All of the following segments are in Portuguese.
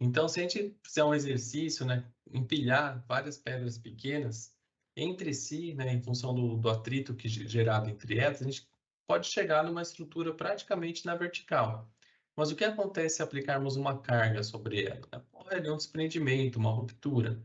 Então, se a gente fizer um exercício, né, empilhar várias pedras pequenas entre si, né, em função do atrito que gerado entre elas, a gente pode chegar numa estrutura praticamente na vertical. Mas o que acontece se aplicarmos uma carga sobre ela? Ocorre ali um desprendimento, uma ruptura.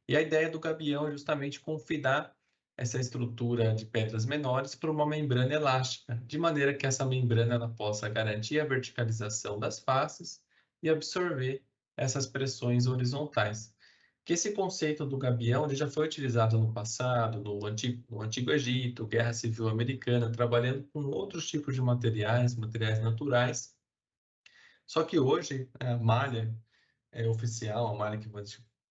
E a ideia do gabião é justamente confinar essa estrutura de pedras menores para uma membrana elástica, de maneira que essa membrana ela possa garantir a verticalização das faces e absorver essas pressões horizontais. Que esse conceito do gabião ele já foi utilizado no passado, no antigo Egito, Guerra Civil Americana, trabalhando com outros tipos de materiais, materiais naturais. Só que hoje a malha é oficial, a malha que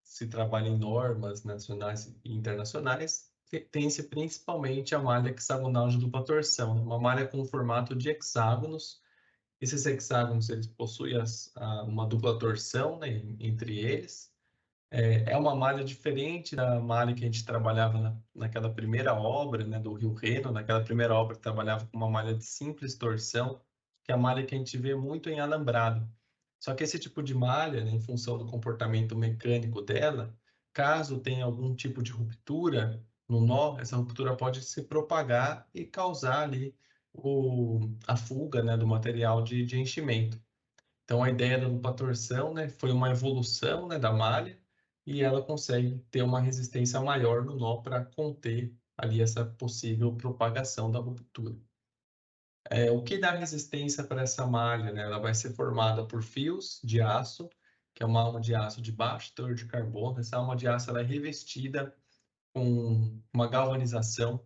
se trabalha em normas nacionais e internacionais, tem-se principalmente a malha hexagonal de dupla torção, uma malha com formato de hexágonos. Esses hexágonos eles possuem uma dupla torção, né, entre eles. É uma malha diferente da malha que a gente trabalhava naquela primeira obra, né, do Rio Reno. Naquela primeira obra trabalhava com uma malha de simples torção, que é a malha que a gente vê muito em alambrado. Só que esse tipo de malha, né, em função do comportamento mecânico dela, caso tenha algum tipo de ruptura no nó, essa ruptura pode se propagar e causar ali a fuga, né, do material de enchimento. Então, a ideia da dupla torção, né, foi uma evolução, né, da malha e ela consegue ter uma resistência maior no nó para conter ali essa possível propagação da ruptura. O que dá resistência para essa malha, né? Ela vai ser formada por fios de aço, que é uma alma de aço de baixo teor de carbono. Essa alma de aço ela é revestida com uma galvanização.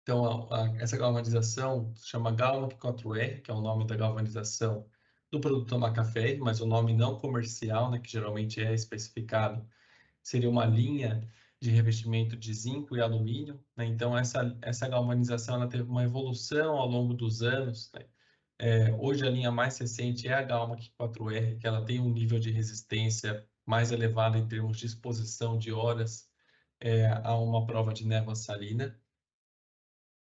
Então, essa galvanização se chama Galvac 4R, que é o nome da galvanização do produto Amacafé, mas o nome não comercial, né, que geralmente é especificado, seria uma linha de revestimento de zinco e alumínio, né? Então, essa galvanização ela teve uma evolução ao longo dos anos, né? Hoje, a linha mais recente é a Galmac 4R, que ela tem um nível de resistência mais elevado em termos de exposição de horas a uma prova de névoa salina.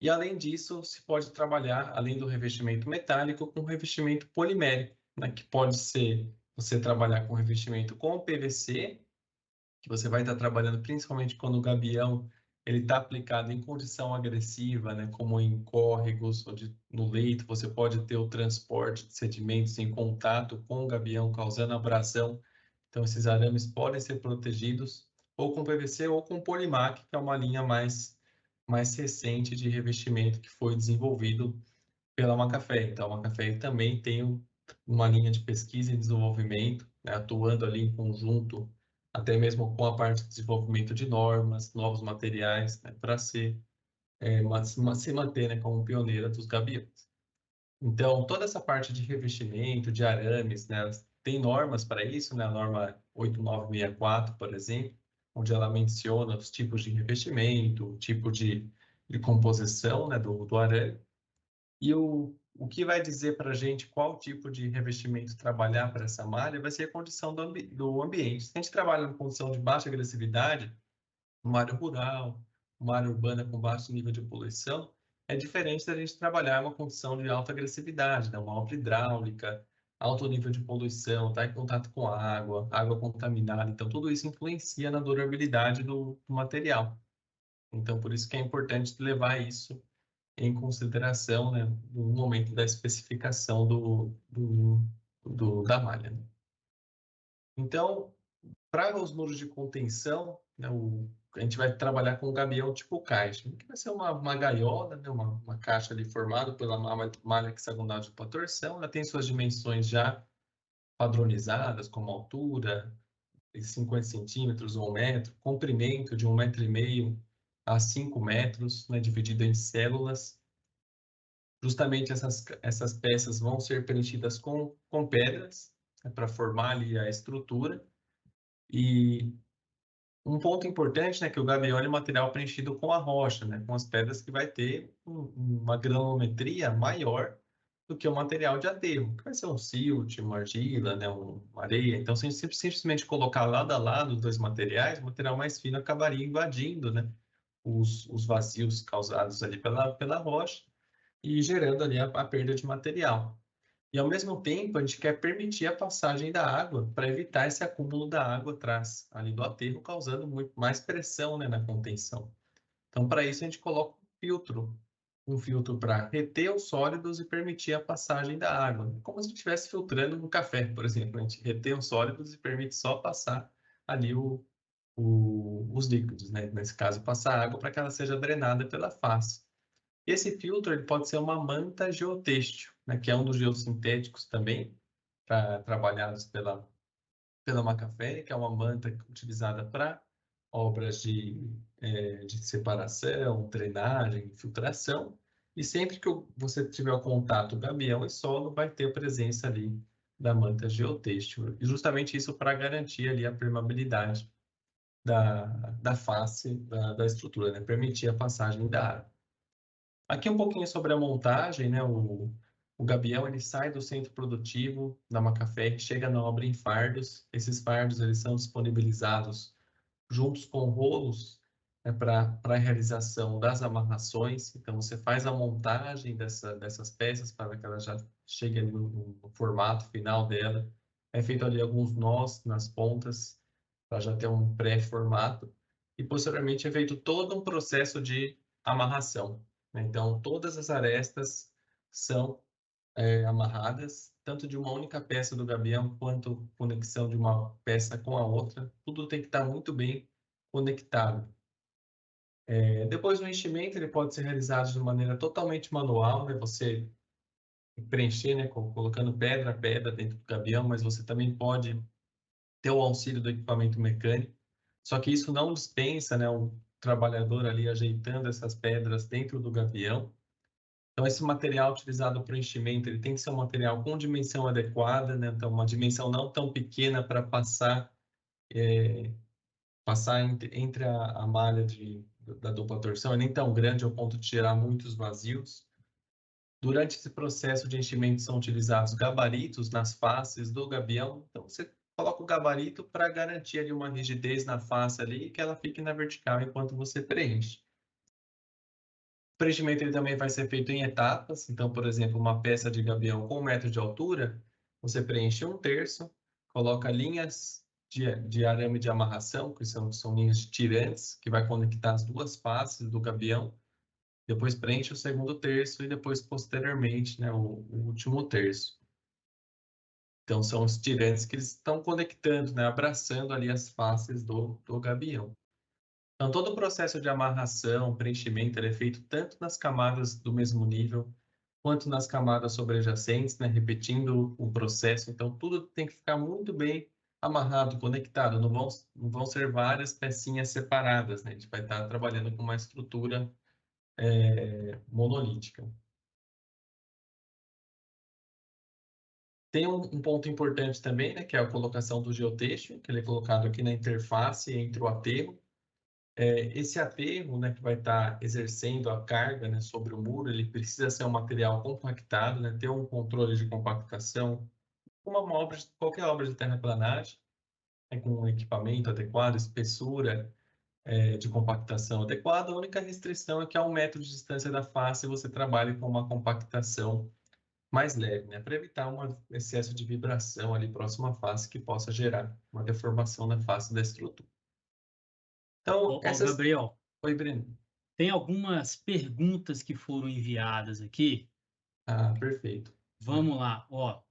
E, além disso, se pode trabalhar, além do revestimento metálico, com revestimento polimérico, né? Que pode ser você trabalhar com revestimento com PVC, que você vai estar trabalhando principalmente quando o gabião ele está aplicado em condição agressiva, né, como em córregos, onde no leito você pode ter o transporte de sedimentos em contato com o gabião, causando abrasão. Então, esses arames podem ser protegidos ou com PVC ou com Polimac, que é uma linha mais recente de revestimento que foi desenvolvido pela Macafé. Então, a Macafé também tem uma linha de pesquisa e desenvolvimento, né, atuando ali em conjunto, até mesmo com a parte de desenvolvimento de normas, novos materiais, né, para se manter, né, como pioneira dos gabiões. Então, toda essa parte de revestimento, de arames, né, tem normas para isso, né, a norma 8964, por exemplo, onde ela menciona os tipos de revestimento, o tipo de composição, né, do arame. E o que vai dizer para a gente qual tipo de revestimento trabalhar para essa malha vai ser a condição do ambiente. Se a gente trabalha em condição de baixa agressividade, uma área rural, uma área urbana com baixo nível de poluição, é diferente da gente trabalhar em uma condição de alta agressividade, né? Uma obra hidráulica, alto nível de poluição, está em contato com água, água contaminada. Então, tudo isso influencia na durabilidade do material. Então, por isso que é importante levar isso em consideração, né, no momento da especificação da malha, né? Então, para os muros de contenção, né, a gente vai trabalhar com o gabião tipo caixa, que vai ser uma gaiola, né, uma caixa ali formada pela malha hexagonal de dupla torção. Ela tem suas dimensões já padronizadas, como altura de 50 centímetros ou 1 metro, comprimento de 1,5 metro a 5 metros, né, dividido em células. Justamente essas peças vão ser preenchidas com pedras, né, para formar ali a estrutura. E um ponto importante, né, que o gabião é um material preenchido com a rocha, né, com as pedras que vai ter uma granulometria maior do que o material de aterro, que vai ser um silt, uma argila, né, uma areia. Então, se a gente simplesmente colocar lado a lado os dois materiais, o material mais fino acabaria invadindo, né, os vazios causados ali pela rocha e gerando ali a perda de material. E, ao mesmo tempo, a gente quer permitir a passagem da água para evitar esse acúmulo da água atrás ali do aterro, causando muito mais pressão, né, na contenção. Então, para isso, a gente coloca um filtro para reter os sólidos e permitir a passagem da água. Como se estivesse filtrando no café, por exemplo. A gente retém os sólidos e permite só passar ali os líquidos, né? Nesse caso, passar água para que ela seja drenada pela face. Esse filtro ele pode ser uma manta geotêxtil, né? Que é um dos geossintéticos também, trabalhados pela Macafé, que é uma manta utilizada para obras de separação, drenagem, infiltração. E sempre que você tiver o contato gabião e solo, vai ter a presença ali da manta geotêxtil. E justamente isso para garantir ali a permeabilidade da face da estrutura, né? Permitir a passagem da água. Aqui um pouquinho sobre a montagem, né? O gabião ele sai do centro produtivo da Macafé, que chega na obra em fardos. Esses fardos eles são disponibilizados juntos com rolos, né, para a realização das amarrações. Então você faz a montagem dessas peças para que ela já chegue ali no formato final dela. É feito ali alguns nós nas pontas para já ter um pré-formato e posteriormente é feito todo um processo de amarração, né? Então todas as arestas são amarradas, tanto de uma única peça do gabião quanto conexão de uma peça com a outra. Tudo tem que estar muito bem conectado. Depois o enchimento ele pode ser realizado de maneira totalmente manual, né? Você preencher, né? Colocando pedra a pedra dentro do gabião, mas você também pode ter o auxílio do equipamento mecânico. Só que isso não dispensa, né? Um trabalhador ali ajeitando essas pedras dentro do gabião. Então, esse material utilizado para o enchimento, ele tem que ser um material com dimensão adequada, né? Então, uma dimensão não tão pequena para passar entre a malha da dupla torção, e nem tão grande ao ponto de gerar muitos vazios. Durante esse processo de enchimento são utilizados gabaritos nas faces do gabião. Então, você coloca o gabarito para garantir ali uma rigidez na face ali e que ela fique na vertical enquanto você preenche. O preenchimento ele também vai ser feito em etapas. Então, por exemplo, uma peça de gabião com 1 metro de altura, você preenche 1/3, coloca linhas de arame de amarração, que são linhas de tirantes, que vai conectar as duas faces do gabião. Depois preenche o 2º terço e depois, posteriormente, né, o último terço. Então, são os tirantes que eles estão conectando, né, abraçando ali as faces do gabião. Então, todo o processo de amarração, preenchimento, ele é feito tanto nas camadas do mesmo nível, quanto nas camadas sobrejacentes, né, repetindo o processo. Então, tudo tem que ficar muito bem amarrado, conectado. Não vão ser várias pecinhas separadas, né? A gente vai estar trabalhando com uma estrutura monolítica. Tem um ponto importante também, né, que é a colocação do geotexto, que ele é colocado aqui na interface entre o aterro. Esse aterro, né, que vai estar exercendo a carga, né, sobre o muro, ele precisa ser um material compactado, né, ter um controle de compactação, como qualquer obra de terraplanagem, né, com um equipamento adequado, espessura de compactação adequada. A única restrição é que a 1 metro de distância da face você trabalhe com uma compactação mais leve, né, para evitar um excesso de vibração ali próximo à face que possa gerar uma deformação na face da estrutura. Então, Gabriel, Oi, Breno. tem algumas perguntas que foram enviadas aqui. Ah, perfeito. Vamos lá, ó.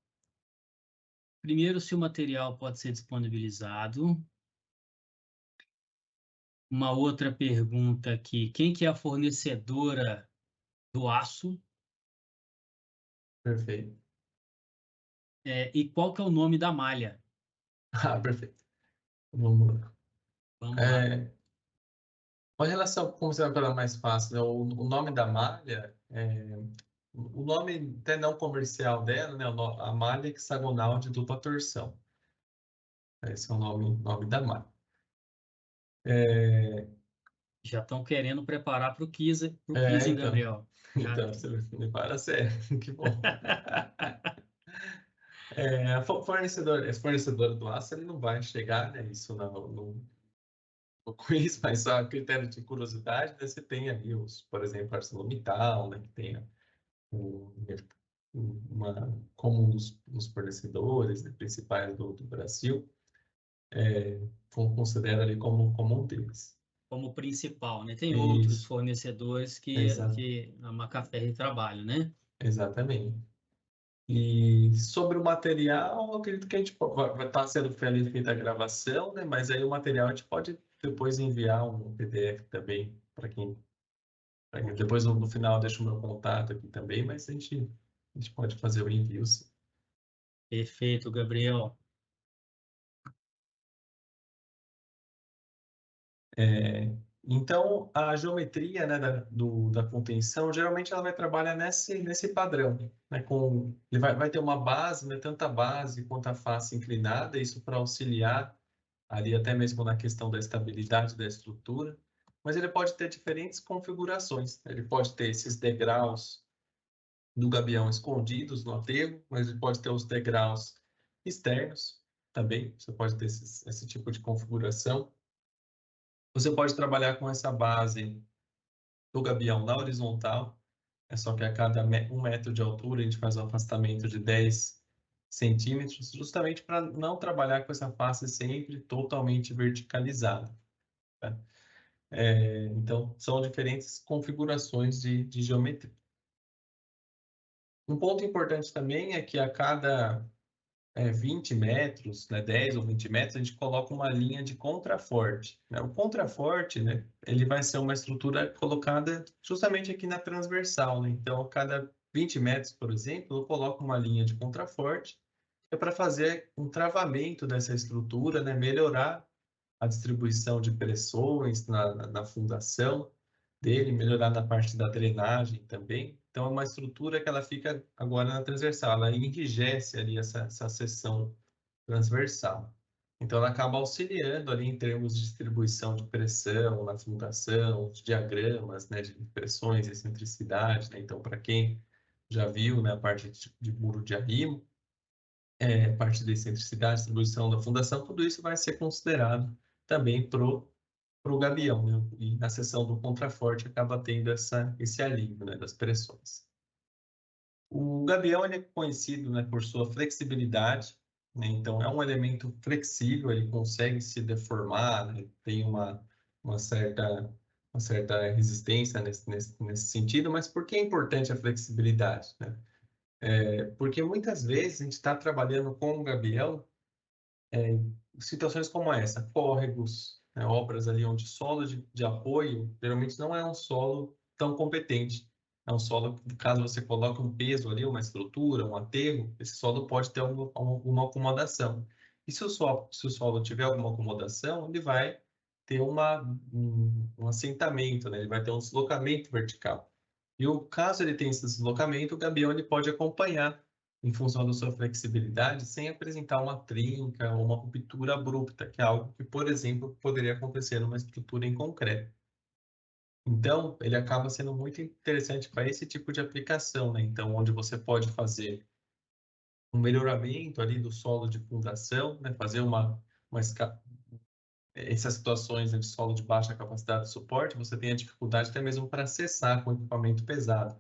Primeiro, se o material pode ser disponibilizado. Uma outra pergunta aqui: quem que é a fornecedora do aço? Perfeito. E qual que é o nome da malha? Ah, perfeito. Vamos lá. Vamos lá. Com relação, como você vai falar mais fácil, né, o nome da malha, o nome até não comercial dela, né, a malha hexagonal de dupla torção. Esse é o nome da malha. Já estão querendo preparar para o quiz, hein, Então, Gabriel? Já... então você me para sério, que bom. Esse fornecedor do aço, ele não vai chegar, né, isso no quiz, mas só a critério de curiosidade, né, você tem ali por exemplo, ArcelorMittal, né, que tem um como um dos fornecedores, né, principais do Brasil, considera ali como um deles. Como principal, né? Tem outros Isso, fornecedores que a Macafé trabalha, né? exatamente. E sobre o material, eu acredito que a gente vai estar sendo feita a gravação, né? Mas aí o material a gente pode depois enviar um PDF também para quem. Depois no final eu deixo o meu contato aqui também, mas a gente pode fazer o envio, sim. Perfeito, Gabriel. Então, a geometria, né, da contenção, geralmente ela vai trabalhar nesse padrão, né, ele vai ter uma base, né, tanto a base quanto a face inclinada, isso para auxiliar ali até mesmo na questão da estabilidade da estrutura, mas ele pode ter diferentes configurações, né? Ele pode ter esses degraus do gabião escondidos no aterro, mas ele pode ter os degraus externos também, você pode ter esse tipo de configuração. Você pode trabalhar com essa base do gabião na horizontal, é só que a cada 1 metro de altura a gente faz um afastamento de 10 centímetros, justamente para não trabalhar com essa face sempre totalmente verticalizada. Tá? Então, são diferentes configurações de geometria. Um ponto importante também é que a cada 20 metros, né, 10 ou 20 metros, a gente coloca uma linha de contraforte, né? O contraforte, né, ele vai ser uma estrutura colocada justamente aqui na transversal, né? Então, a cada 20 metros, por exemplo, eu coloco uma linha de contraforte, é para fazer um travamento dessa estrutura, né, melhorar a distribuição de pressões na fundação dele, melhorar na parte da drenagem também. Então, é uma estrutura que ela fica agora na transversal, ela enrijece ali essa seção transversal. Então, ela acaba auxiliando ali em termos de distribuição de pressão na fundação, de diagramas, né, de pressões e excentricidade, né? Então, para quem já viu, né, a parte de muro de arrimo, parte da excentricidade, distribuição da fundação, tudo isso vai ser considerado também pro gabião, né? E na seção do contraforte acaba tendo esse alívio, né, das pressões. O gabião ele é conhecido, né, por sua flexibilidade, né? Então é um elemento flexível, ele consegue se deformar, né? Tem uma certa resistência nesse sentido, mas por que é importante a flexibilidade, né? Porque muitas vezes a gente está trabalhando com o gabião situações como essa, córregos, né, obras ali onde o solo de apoio geralmente não é um solo tão competente. É um solo que, caso você coloque um peso ali, uma estrutura, um aterro, esse solo pode ter alguma acomodação. E se o solo tiver alguma acomodação, ele vai ter um assentamento, né? Ele vai ter um deslocamento vertical. E o caso ele tenha esse deslocamento, o gabião ele pode acompanhar em função da sua flexibilidade, sem apresentar uma trinca ou uma ruptura abrupta, que é algo que, por exemplo, poderia acontecer numa estrutura em concreto. Então, ele acaba sendo muito interessante para esse tipo de aplicação, né? Então, onde você pode fazer um melhoramento ali do solo de fundação, né? Fazer essas situações de solo de baixa capacidade de suporte, você tem a dificuldade até mesmo para acessar com equipamento pesado.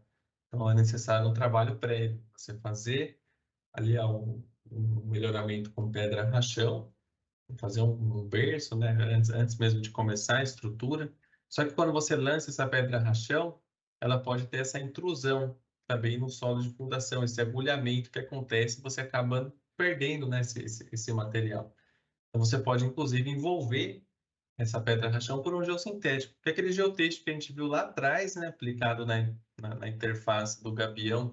Então, é necessário um trabalho prévio, você fazer ali um melhoramento com pedra rachão, fazer um berço, né, antes mesmo de começar a estrutura. Só que quando você lança essa pedra rachão, ela pode ter essa intrusão também no solo de fundação, esse agulhamento que acontece, você acaba perdendo, né, esse material. Então você pode inclusive envolver essa pedra rachão por um geossintético, que é aquele geotexto que a gente viu lá atrás, né, aplicado na interface do gabião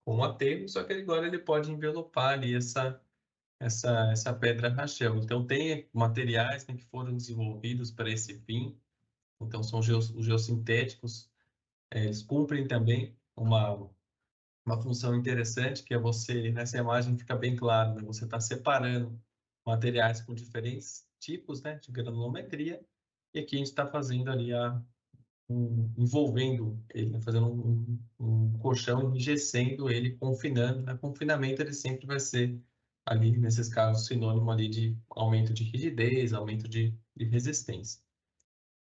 com o aterro, só que agora ele pode envelopar ali essa pedra rachão. Então, tem materiais, né, que foram desenvolvidos para esse fim. Então, são os geossintéticos. Eles cumprem também uma função interessante, que é você, nessa imagem fica bem claro, né? Você está separando materiais com diferentes tipos, né, de granulometria, e aqui a gente está fazendo ali envolvendo ele, né, fazendo um colchão, enrijecendo ele, confinando. Né? Confinamento ele sempre vai ser ali, nesses casos, sinônimo ali de aumento de rigidez, aumento de resistência.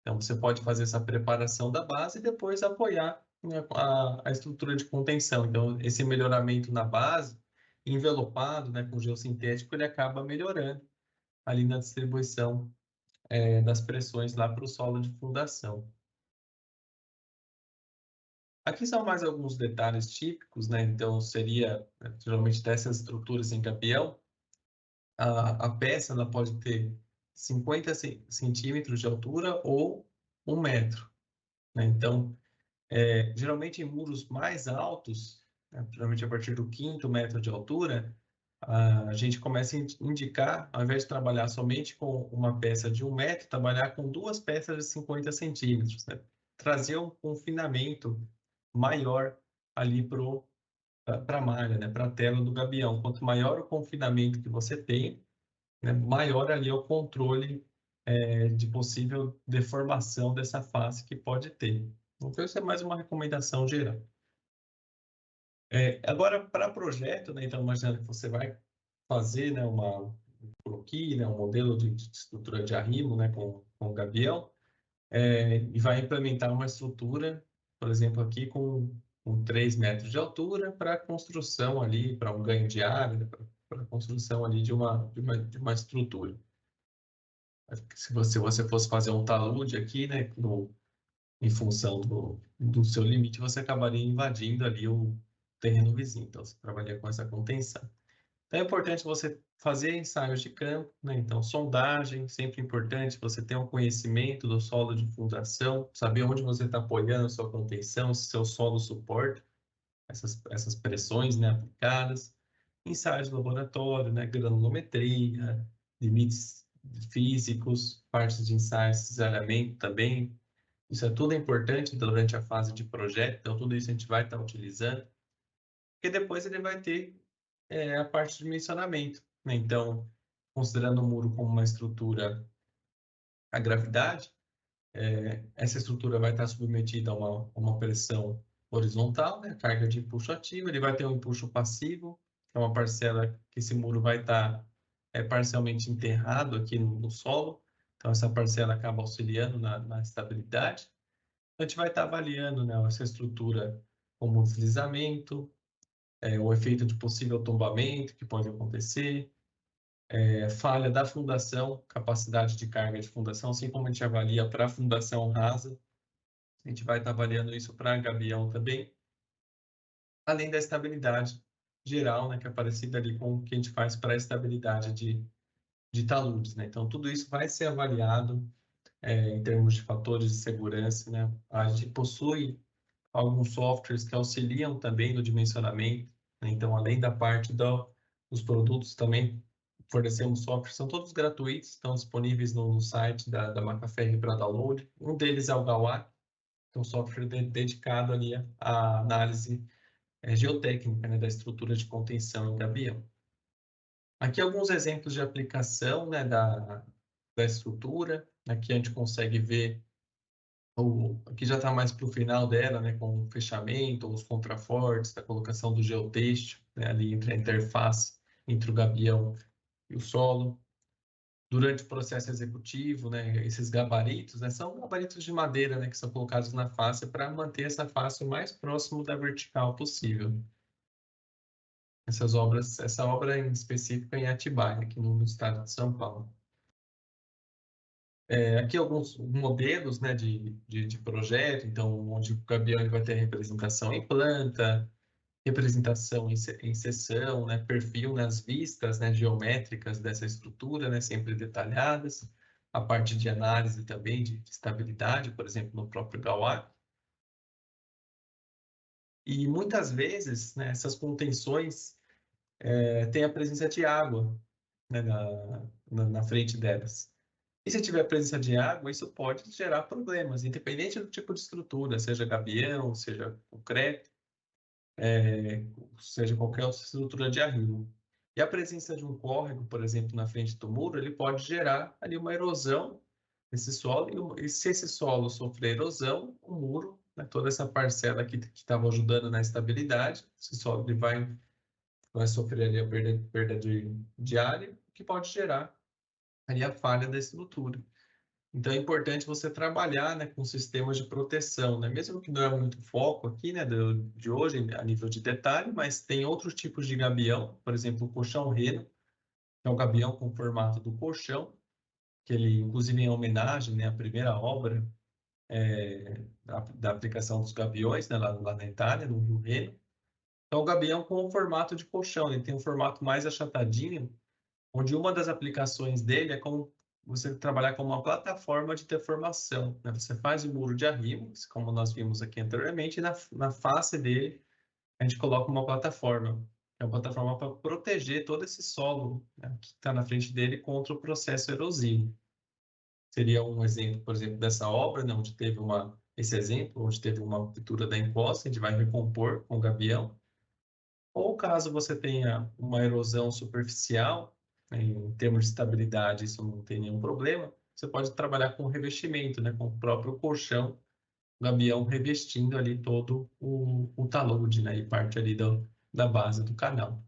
Então, você pode fazer essa preparação da base e depois apoiar né, a estrutura de contenção. Então, esse melhoramento na base, envelopado, né, com geossintético, ele acaba melhorando ali na distribuição das pressões lá para o solo de fundação. Aqui são mais alguns detalhes típicos, né? Então, seria, geralmente, dessas estruturas em gabião, a peça ela pode ter 50 centímetros de altura ou 1 metro, né? Então, geralmente em muros mais altos, né, geralmente a partir do 5º metro de altura, a gente começa a indicar, ao invés de trabalhar somente com uma peça de 1 metro, trabalhar com 2 peças de 50 centímetros, né? Trazer um confinamento maior ali para a malha, né? Para a tela do gabião. Quanto maior o confinamento que você tem, né, maior ali é o controle de possível deformação dessa face que pode ter. Então, isso é mais uma recomendação geral. Agora, para projeto, né, então, imaginando que você vai fazer, né, um croquis, né, um modelo de estrutura de arrimo, né, com gabião, e vai implementar uma estrutura, por exemplo, aqui com 3 metros de altura para construção ali, para um ganho de área, né, para construção ali de uma estrutura. Se você fosse fazer um talude aqui, né, em função do seu limite, você acabaria invadindo ali o terreno vizinho. Então, você trabalha com essa contenção. Então, é importante você fazer ensaios de campo, né? Então, sondagem, sempre importante você ter um conhecimento do solo de fundação, saber onde você está apoiando a sua contenção, se seu solo suporta essas pressões, né, aplicadas. Ensaios de laboratório, né, granulometria, limites físicos, partes de ensaio, cisalhamento também. Isso é tudo importante durante a fase de projeto, então tudo isso a gente vai estar utilizando, porque depois ele vai ter a parte de dimensionamento, né? Então, considerando o muro como uma estrutura à gravidade, essa estrutura vai estar submetida a uma pressão horizontal, né? Carga de impulso ativo, ele vai ter um impulso passivo, que é uma parcela que esse muro vai estar parcialmente enterrado aqui no solo, então essa parcela acaba auxiliando na estabilidade. A gente vai estar avaliando, né, essa estrutura como deslizamento, o efeito de possível tombamento que pode acontecer, falha da fundação, capacidade de carga de fundação, assim como a gente avalia para a fundação rasa, a gente vai estar avaliando isso para gabião também, além da estabilidade geral, né, que é parecida ali com o que a gente faz para a estabilidade de taludes, né? Então, tudo isso vai ser avaliado em termos de fatores de segurança, né? A gente possui alguns softwares que auxiliam também no dimensionamento, né? Então, além da parte dos produtos, também fornecemos softwares, são todos gratuitos, estão disponíveis no site da Macafé para download. Um deles é o GAWAC, que é um software dedicado ali à análise geotécnica, né, da estrutura de contenção em gabião. Aqui alguns exemplos de aplicação, né, da estrutura. Aqui a gente consegue ver aqui já está mais para o final dela, né, com o fechamento, os contrafortes, a colocação do geotexto, né, ali entre a interface entre o gabião e o solo. Durante o processo executivo, né, esses gabaritos, né, são gabaritos de madeira, né, que são colocados na face para manter essa face o mais próximo da vertical possível. Essa obra em específico é em Atibaia, aqui no estado de São Paulo. Aqui alguns modelos, né, de projeto, então, onde o gabião vai ter representação em planta, representação em seção, né, perfil nas vistas, né, geométricas dessa estrutura, né, sempre detalhadas, a parte de análise também de estabilidade, por exemplo, no próprio GAWAC. E muitas vezes, né, essas contenções têm a presença de água, né, na frente delas. E se tiver presença de água, isso pode gerar problemas, independente do tipo de estrutura, seja gabião, seja concreto, seja qualquer outra estrutura de arrimo. E a presença de um córrego, por exemplo, na frente do muro, ele pode gerar ali uma erosão nesse solo, e se esse solo sofrer erosão, o muro, né, toda essa parcela que estava ajudando na estabilidade, esse solo ele vai sofrer ali a perda de área, que pode gerar ali a falha da estrutura. Então é importante você trabalhar, né, com sistemas de proteção, né? Mesmo que não é muito foco aqui, né, de hoje, a nível de detalhe, mas tem outros tipos de gabião, por exemplo, o colchão reno, que é o gabião com formato do colchão, que ele, inclusive, em homenagem, né, à primeira obra da aplicação dos gabiões, né, lá na Itália, no Rio Reno. Então, o gabião com o formato de colchão, ele tem um formato mais achatadinho, onde uma das aplicações dele é como você trabalhar com uma plataforma de deformação, né? Você faz o muro de arrimo, como nós vimos aqui anteriormente, e na face dele a gente coloca uma plataforma. É uma plataforma para proteger todo esse solo, né, que está na frente dele contra o processo erosivo. Seria um exemplo, por exemplo, dessa obra, né, onde teve esse exemplo, onde teve uma ruptura da encosta, a gente vai recompor com o gabião. Ou caso você tenha uma erosão superficial, né, em termos de estabilidade, isso não tem nenhum problema, você pode trabalhar com revestimento, né, com o próprio colchão, o gabião revestindo ali todo o talude, né, e parte ali da base do canal.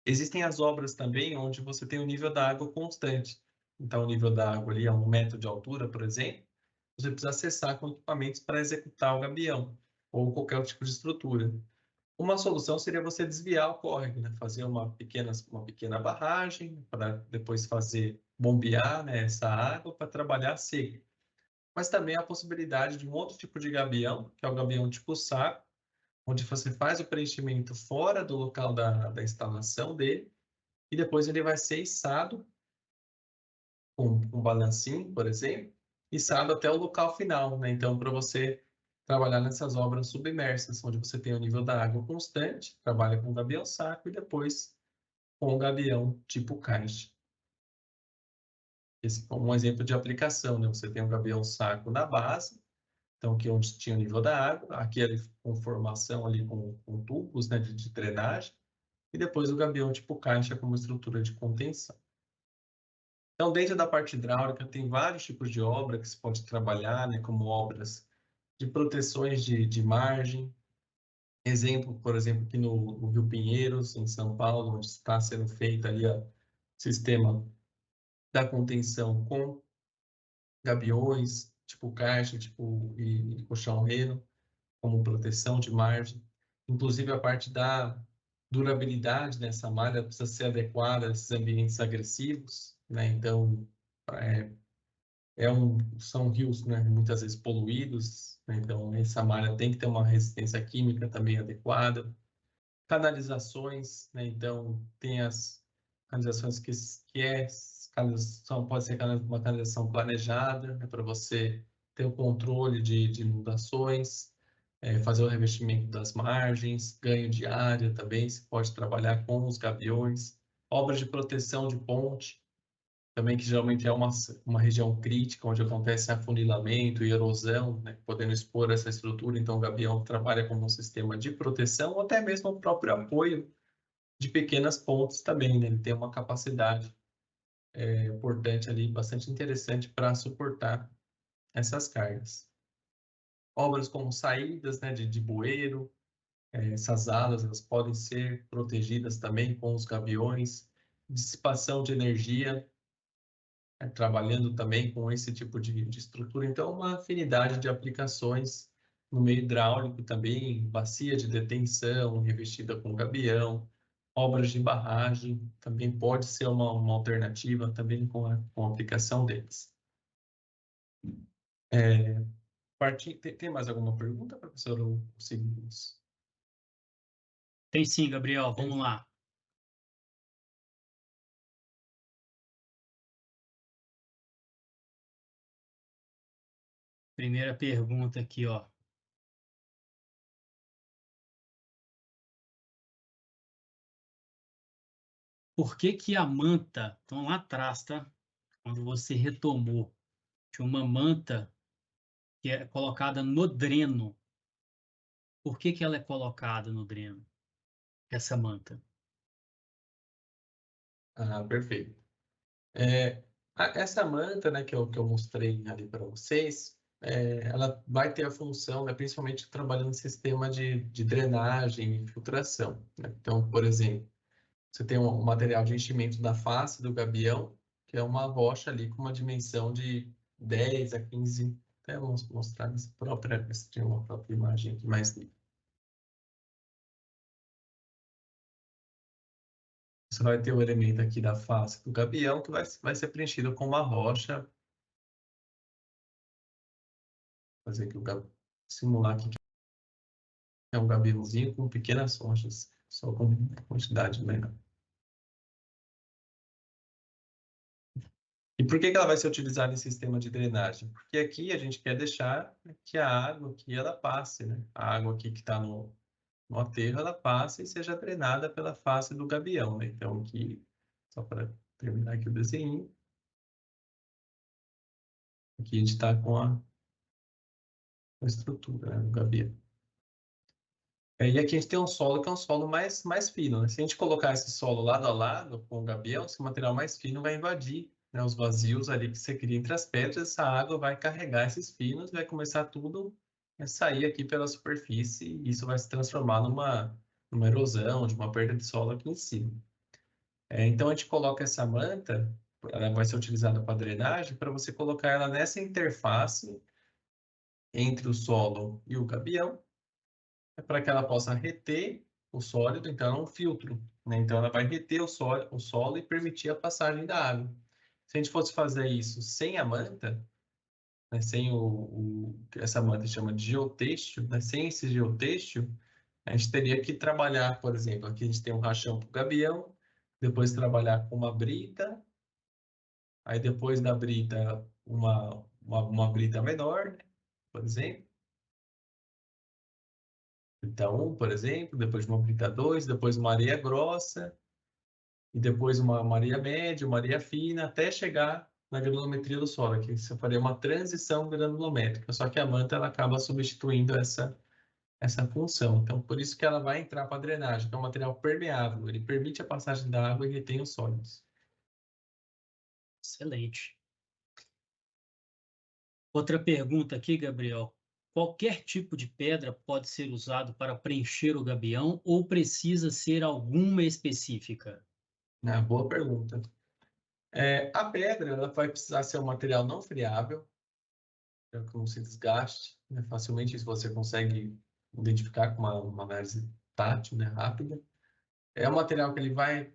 Existem as obras também onde você tem o nível da água constante. Então, o nível da água ali a 1 metro de altura, por exemplo, você precisa acessar com equipamentos para executar o gabião ou qualquer outro tipo de estrutura. Uma solução seria você desviar o córrego, né? Fazer uma pequena barragem para depois bombear, né, essa água para trabalhar seca. Mas também há a possibilidade de um outro tipo de gabião, que é o gabião tipo saco, onde você faz o preenchimento fora do local da instalação dele e depois ele vai ser içado com um balancinho, por exemplo, içado até o local final, né? Então, para você trabalhar nessas obras submersas, onde você tem o nível da água constante, trabalha com o gabião saco e depois com o gabião tipo caixa. Esse é um exemplo de aplicação, né? Você tem um gabião saco na base, então aqui onde tinha o nível da água, aqui ele com formação ali com tubos, né, de drenagem, e depois o gabião tipo caixa como estrutura de contenção. Então, dentro da parte hidráulica, tem vários tipos de obra que se pode trabalhar, né, como obras de proteções de margem. Exemplo, por exemplo, aqui no Rio Pinheiros, em São Paulo, onde está sendo feito ali o sistema da contenção com gabiões, tipo caixa, e colchão reno, como proteção de margem. Inclusive, a parte da durabilidade dessa malha precisa ser adequada a esses ambientes agressivos, né? Então, são rios, né, muitas vezes poluídos, né? Então essa malha tem que ter uma resistência química também adequada. Canalizações, né? Então tem as canalizações pode ser uma canalização planejada, né, para você ter o controle de inundações, fazer o revestimento das margens, ganho de área também, se pode trabalhar com os gabiões, obras de proteção de ponte, também que geralmente é uma região crítica, onde acontece afunilamento e erosão, né, podendo expor essa estrutura. Então, o gabião trabalha como um sistema de proteção, ou até mesmo o próprio apoio de pequenas pontes também, né? Ele tem uma capacidade importante ali, bastante interessante para suportar essas cargas. Obras como saídas, né, de bueiro, essas alas elas podem ser protegidas também com os gabiões, dissipação de energia, trabalhando também com esse tipo de estrutura. Então, uma afinidade de aplicações no meio hidráulico também, bacia de detenção revestida com gabião, obras de barragem, também pode ser uma alternativa também com a aplicação deles. Tem mais alguma pergunta, professor? Ou seguimos? Tem sim, Gabriel, vamos lá. Primeira pergunta aqui, ó. Por que que a manta, então lá atrás, tá? Quando você retomou, tinha uma manta que é colocada no dreno. Por que que ela é colocada no dreno, essa manta? Ah, perfeito. Essa manta, né, que eu mostrei ali para vocês, ela vai ter a função, né, principalmente trabalhando no sistema de drenagem e filtração, né? Então, por exemplo, você tem um material de enchimento da face do gabião, que é uma rocha ali com uma dimensão de 10 a 15. Até vamos mostrar nessa própria, essa tem uma própria imagem aqui mais limpa. Você vai ter o elemento aqui da face do gabião que vai ser preenchido com uma rocha. Vou fazer aqui simular aqui que é um gabiãozinho com pequenas rochas, só com quantidade menor. E por que ela vai ser utilizada em sistema de drenagem? Porque aqui a gente quer deixar que a água aqui ela passe, né? A água aqui que está no aterro, ela passe e seja drenada pela face do gabião, né? Então aqui, só para terminar aqui o desenho, aqui a gente está com a estrutura, né, do gabião. E aqui a gente tem um solo que é um solo mais fino, né? Se a gente colocar esse solo lado a lado com o gabião, esse material mais fino vai invadir, né, os vazios ali que você cria entre as pedras, essa água vai carregar esses finos, vai começar tudo a sair aqui pela superfície e isso vai se transformar numa erosão, de uma perda de solo aqui em cima. Então a gente coloca essa manta, ela vai ser utilizada para drenagem, para você colocar ela nessa interface entre o solo e o gabião, para que ela possa reter o sólido, então ela é um filtro, né? Então ela vai reter o solo e permitir a passagem da água. Se a gente fosse fazer isso sem a manta, né, sem essa manta chama de geotêxtil, né, sem esse geotêxtil, a gente teria que trabalhar, por exemplo, aqui a gente tem um rachão para o gabião, depois trabalhar com uma brita, aí depois da brita uma brita menor, né, por exemplo. Então, por exemplo, depois de uma brita 2, depois uma areia grossa, e depois uma areia média, uma areia fina, até chegar na granulometria do solo, aqui você faria uma transição granulométrica, só que a manta ela acaba substituindo essa função. Então, por isso que ela vai entrar para a drenagem, que é um material permeável, ele permite a passagem da água e retém os sólidos. Excelente. Outra pergunta aqui, Gabriel. Qualquer tipo de pedra pode ser usado para preencher o gabião ou precisa ser alguma específica? Boa pergunta. A pedra ela vai precisar ser um material não friável, para que não se desgaste, né, facilmente. Isso você consegue identificar com uma análise tátil, né, rápida. É um material que ele vai...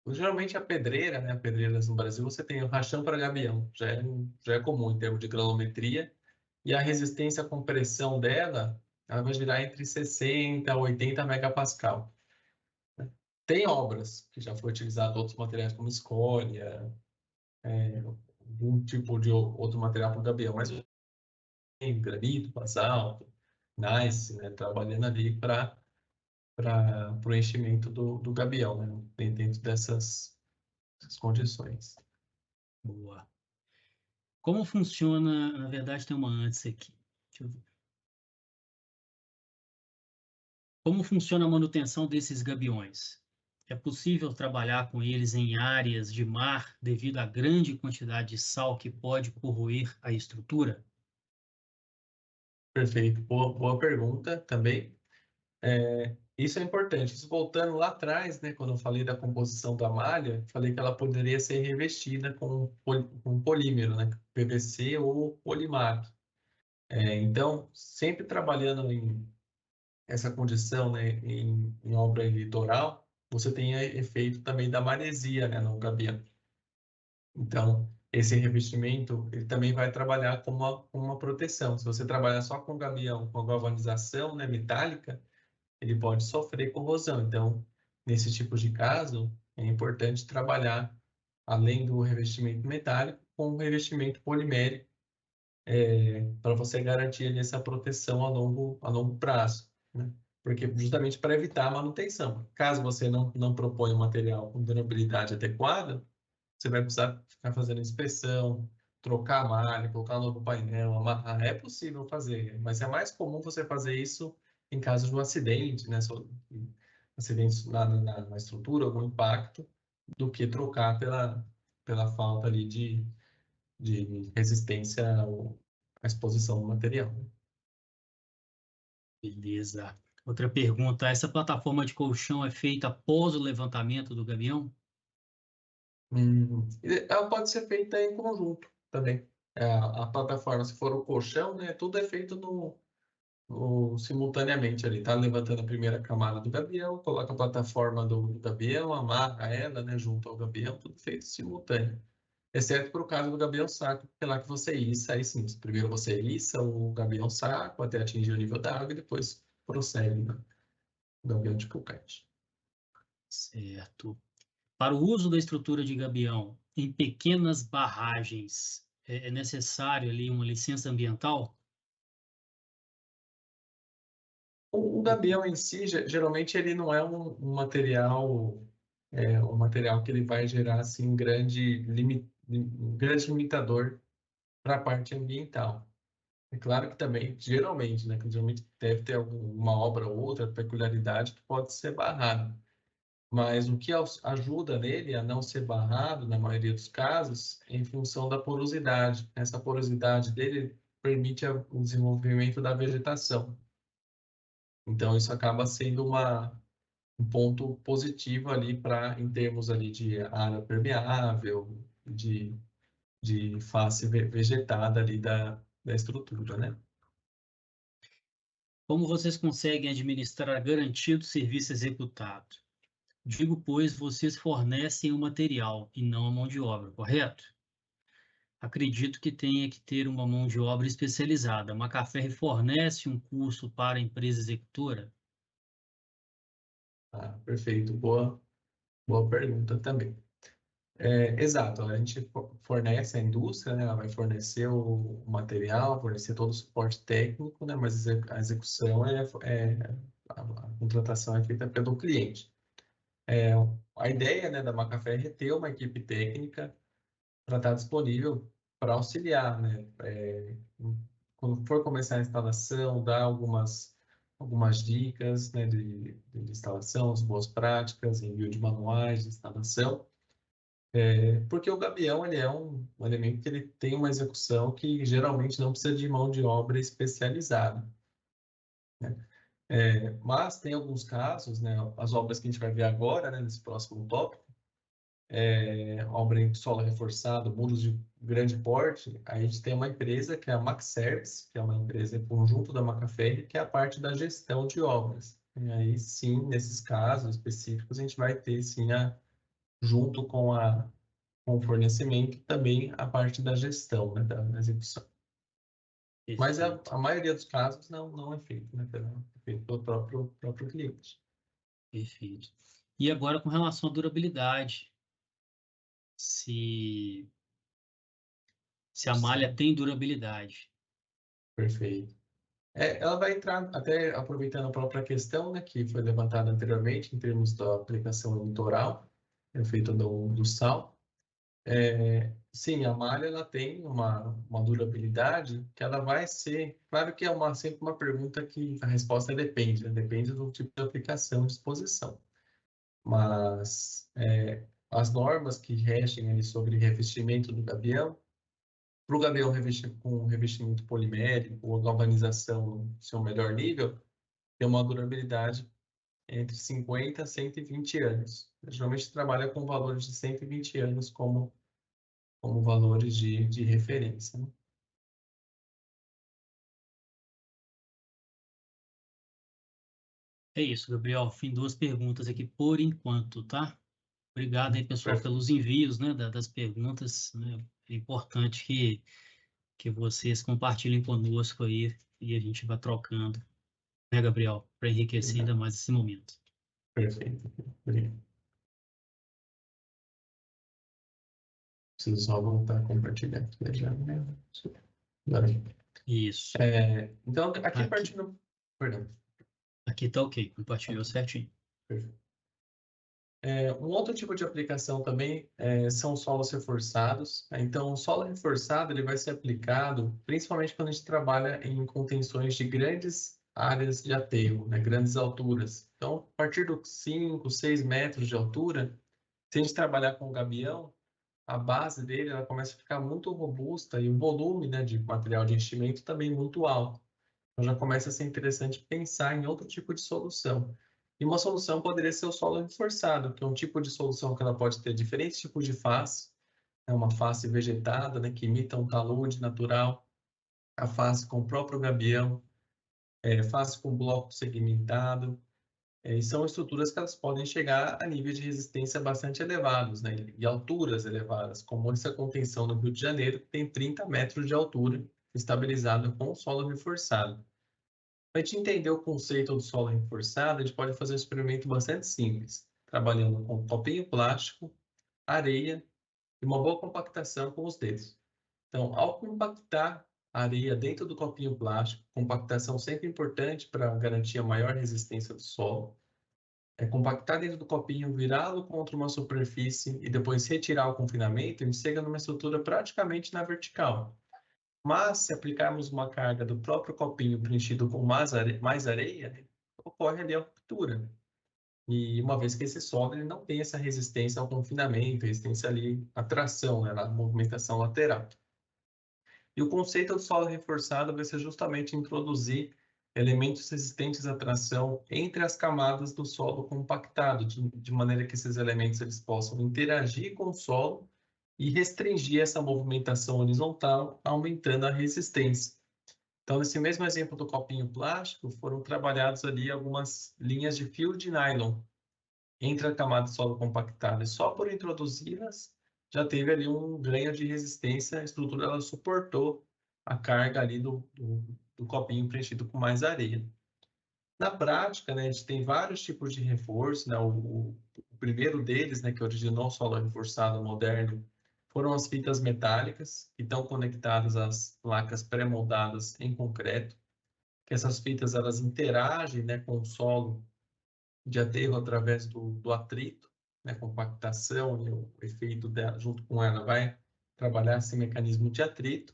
Geralmente a pedreira, né, pedreiras no Brasil, você tem o rachão para gabião, já é comum em termos de granulometria, e a resistência à compressão dela, ela vai girar entre 60 a 80 megapascal. Tem obras que já foi utilizado outros materiais como escória, algum tipo de outro material para o gabião, mas tem granito, basalto, gneiss, né, trabalhando ali para o enchimento do gabião, né, dentro dessas condições. Boa. Como funciona, na verdade tem uma antes aqui. Deixa eu ver. Como funciona a manutenção desses gabiões? É possível trabalhar com eles em áreas de mar devido à grande quantidade de sal que pode corroer a estrutura? Perfeito, boa pergunta também. Isso é importante. Isso voltando lá atrás, né, quando eu falei da composição da malha, falei que ela poderia ser revestida com polímero, né, PVC ou Polimac. Então, sempre trabalhando em essa condição, né, em obra litoral, você tem efeito também da maresia, né, no gabião. Então, esse revestimento, ele também vai trabalhar como uma proteção. Se você trabalhar só com gabião, com a galvanização, né, metálica, ele pode sofrer corrosão. Então, nesse tipo de caso, é importante trabalhar, além do revestimento metálico, com o revestimento polimérico, para você garantir ali essa proteção a longo prazo, né? Porque justamente para evitar a manutenção. Caso você não proponha um material com durabilidade adequada, você vai precisar ficar fazendo inspeção, trocar a malha, colocar um novo painel, amarrar. É possível fazer, mas é mais comum você fazer isso em caso de um acidente, né? Acidentes na estrutura, algum impacto, do que trocar pela falta ali de resistência à exposição do material. Beleza. Outra pergunta: essa plataforma de colchão é feita após o levantamento do gabião? Ela pode ser feita em conjunto também. A plataforma, se for o colchão, né, tudo é feito simultaneamente ali. Tá levantando a primeira camada do gabião, coloca a plataforma do gabião, amarra ela, né, junto ao gabião, tudo feito simultâneo. Exceto para o caso do gabião saco, que é lá que você issa, aí sim, primeiro você issa o gabião saco até atingir o nível da água e depois prossegue, né, o gabião de croquete. Certo. Para o uso da estrutura de gabião em pequenas barragens, é necessário ali uma licença ambiental? O gabião em si, geralmente, ele não é um material que ele vai gerar assim, um grande limitador para a parte ambiental. É claro que também, geralmente, né, que geralmente deve ter alguma obra ou outra peculiaridade que pode ser barrada. Mas o que ajuda nele a não ser barrado, na maioria dos casos, é em função da porosidade. Essa porosidade dele permite o desenvolvimento da vegetação. Então, isso acaba sendo um ponto positivo ali em termos ali de área permeável, de face vegetada ali da estrutura, né? Como vocês conseguem administrar a garantia do serviço executado? Digo, pois, vocês fornecem o material e não a mão de obra, correto? Acredito que tenha que ter uma mão de obra especializada. A Macafé fornece um curso para a empresa executora? Ah, perfeito, boa pergunta também. Exato, a gente fornece a indústria, né? Ela vai fornecer o material, fornecer todo o suporte técnico, né? Mas a execução a contratação é feita pelo cliente. A ideia, né, da Macafé é ter uma equipe técnica para estar disponível para auxiliar, né? Quando for começar a instalação, dar algumas dicas, né, de instalação, as boas práticas, envio de manuais de instalação, porque o gabião ele é um elemento que ele tem uma execução que geralmente não precisa de mão de obra especializada, né? Mas tem alguns casos, né, as obras que a gente vai ver agora, né, nesse próximo tópico, obra em solo reforçado, muros de grande porte, a gente tem uma empresa que é a Macservice, que é uma empresa em conjunto da Macafé, que é a parte da gestão de obras. E aí sim, nesses casos específicos, a gente vai ter sim, junto com o fornecimento, também a parte da gestão, né, da execução. Mas Perfeito, a maioria dos casos não é feito, né, é feito pelo próprio cliente. perfeito. E agora com relação à durabilidade, se, se a malha Sim, tem durabilidade. perfeito. Ela vai entrar, até aproveitando a própria questão, né, que foi levantada anteriormente, em termos da aplicação litoral, efeito do sal. Sim, a malha ela tem uma durabilidade que ela vai ser, claro que é sempre uma pergunta que a resposta depende, né? Depende do tipo de aplicação de exposição. Mas as normas que regem ali sobre revestimento do gabião, para o gabião revestir com revestimento polimérico ou galvanização no seu melhor nível, tem uma durabilidade entre 50 a 120 anos. Geralmente trabalha com valores de 120 anos como valores de referência, né? É isso, Gabriel. Fim duas perguntas aqui por enquanto, tá? Obrigado aí, pessoal, Perfeito. pelos envios, né, das perguntas, né? É importante que vocês compartilhem conosco aí e a gente vá trocando, né, Gabriel, para enriquecer ainda Obrigado. mais esse momento. Perfeito. Obrigado. Preciso só voltar a compartilhar aqui já, né? Agora. Isso. Então, aqui Aqui, partindo. Perdão. aqui tá ok, compartilhou Ok, certinho. perfeito. Um outro tipo de aplicação também são solos reforçados, né? Então, o solo reforçado ele vai ser aplicado principalmente quando a gente trabalha em contenções de grandes áreas de aterro, né? Grandes alturas. Então, a partir dos 5, 6 metros de altura, se a gente trabalhar com o gabião, a base dele ela começa a ficar muito robusta e o volume, né, de material de enchimento também muito alto. Então, já começa a ser interessante pensar em outro tipo de solução. E uma solução poderia ser o solo reforçado, que é um tipo de solução que ela pode ter diferentes tipos de face, é uma face vegetada, né, que imita um talude natural, a face com o próprio gabião, face com bloco segmentado, e são estruturas que elas podem chegar a níveis de resistência bastante elevados, né, e alturas elevadas, como essa contenção no Rio de Janeiro, que tem 30 metros de altura, estabilizada com o solo reforçado. Para a gente entender o conceito do solo reforçado, a gente pode fazer um experimento bastante simples, trabalhando com copinho plástico, areia e uma boa compactação com os dedos. Então, ao compactar a areia dentro do copinho plástico, compactação sempre importante para garantir a maior resistência do solo, compactar dentro do copinho, virá-lo contra uma superfície e depois retirar o confinamento, a gente chega numa estrutura praticamente na vertical. Mas, se aplicarmos uma carga do próprio copinho preenchido com mais areia, ocorre ali a ruptura. E uma vez que esse solo ele não tem essa resistência ao confinamento, resistência ali à tração, né, na movimentação lateral. E o conceito do solo reforçado vai ser justamente introduzir elementos resistentes à tração entre as camadas do solo compactado, de maneira que esses elementos eles possam interagir com o solo e restringir essa movimentação horizontal, aumentando a resistência. Então, nesse mesmo exemplo do copinho plástico, foram trabalhados ali algumas linhas de fio de nylon entre a camada de solo compactada. E só por introduzi-las, já teve ali um ganho de resistência, a estrutura ela suportou a carga ali do copinho preenchido com mais areia. Na prática, né, a gente tem vários tipos de reforço, né? O primeiro deles, né, que originou o solo reforçado moderno, foram as fitas metálicas, que estão conectadas às placas pré-moldadas em concreto, que essas fitas elas interagem, né, com o solo de aterro através do atrito, né, compactação, e o efeito dela, junto com ela vai trabalhar esse mecanismo de atrito.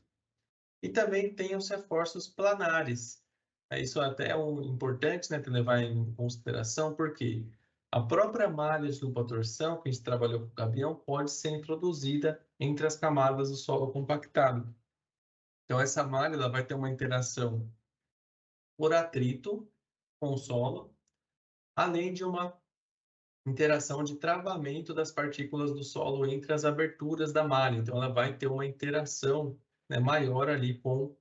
E também tem os reforços planares. Isso até é importante, né, levar em consideração, porque a própria malha de dupla torção, que a gente trabalhou com o gabião, pode ser introduzida entre as camadas do solo compactado. Então, essa malha ela vai ter uma interação por atrito com o solo, além de uma interação de travamento das partículas do solo entre as aberturas da malha. Então, ela vai ter uma interação, né, maior ali com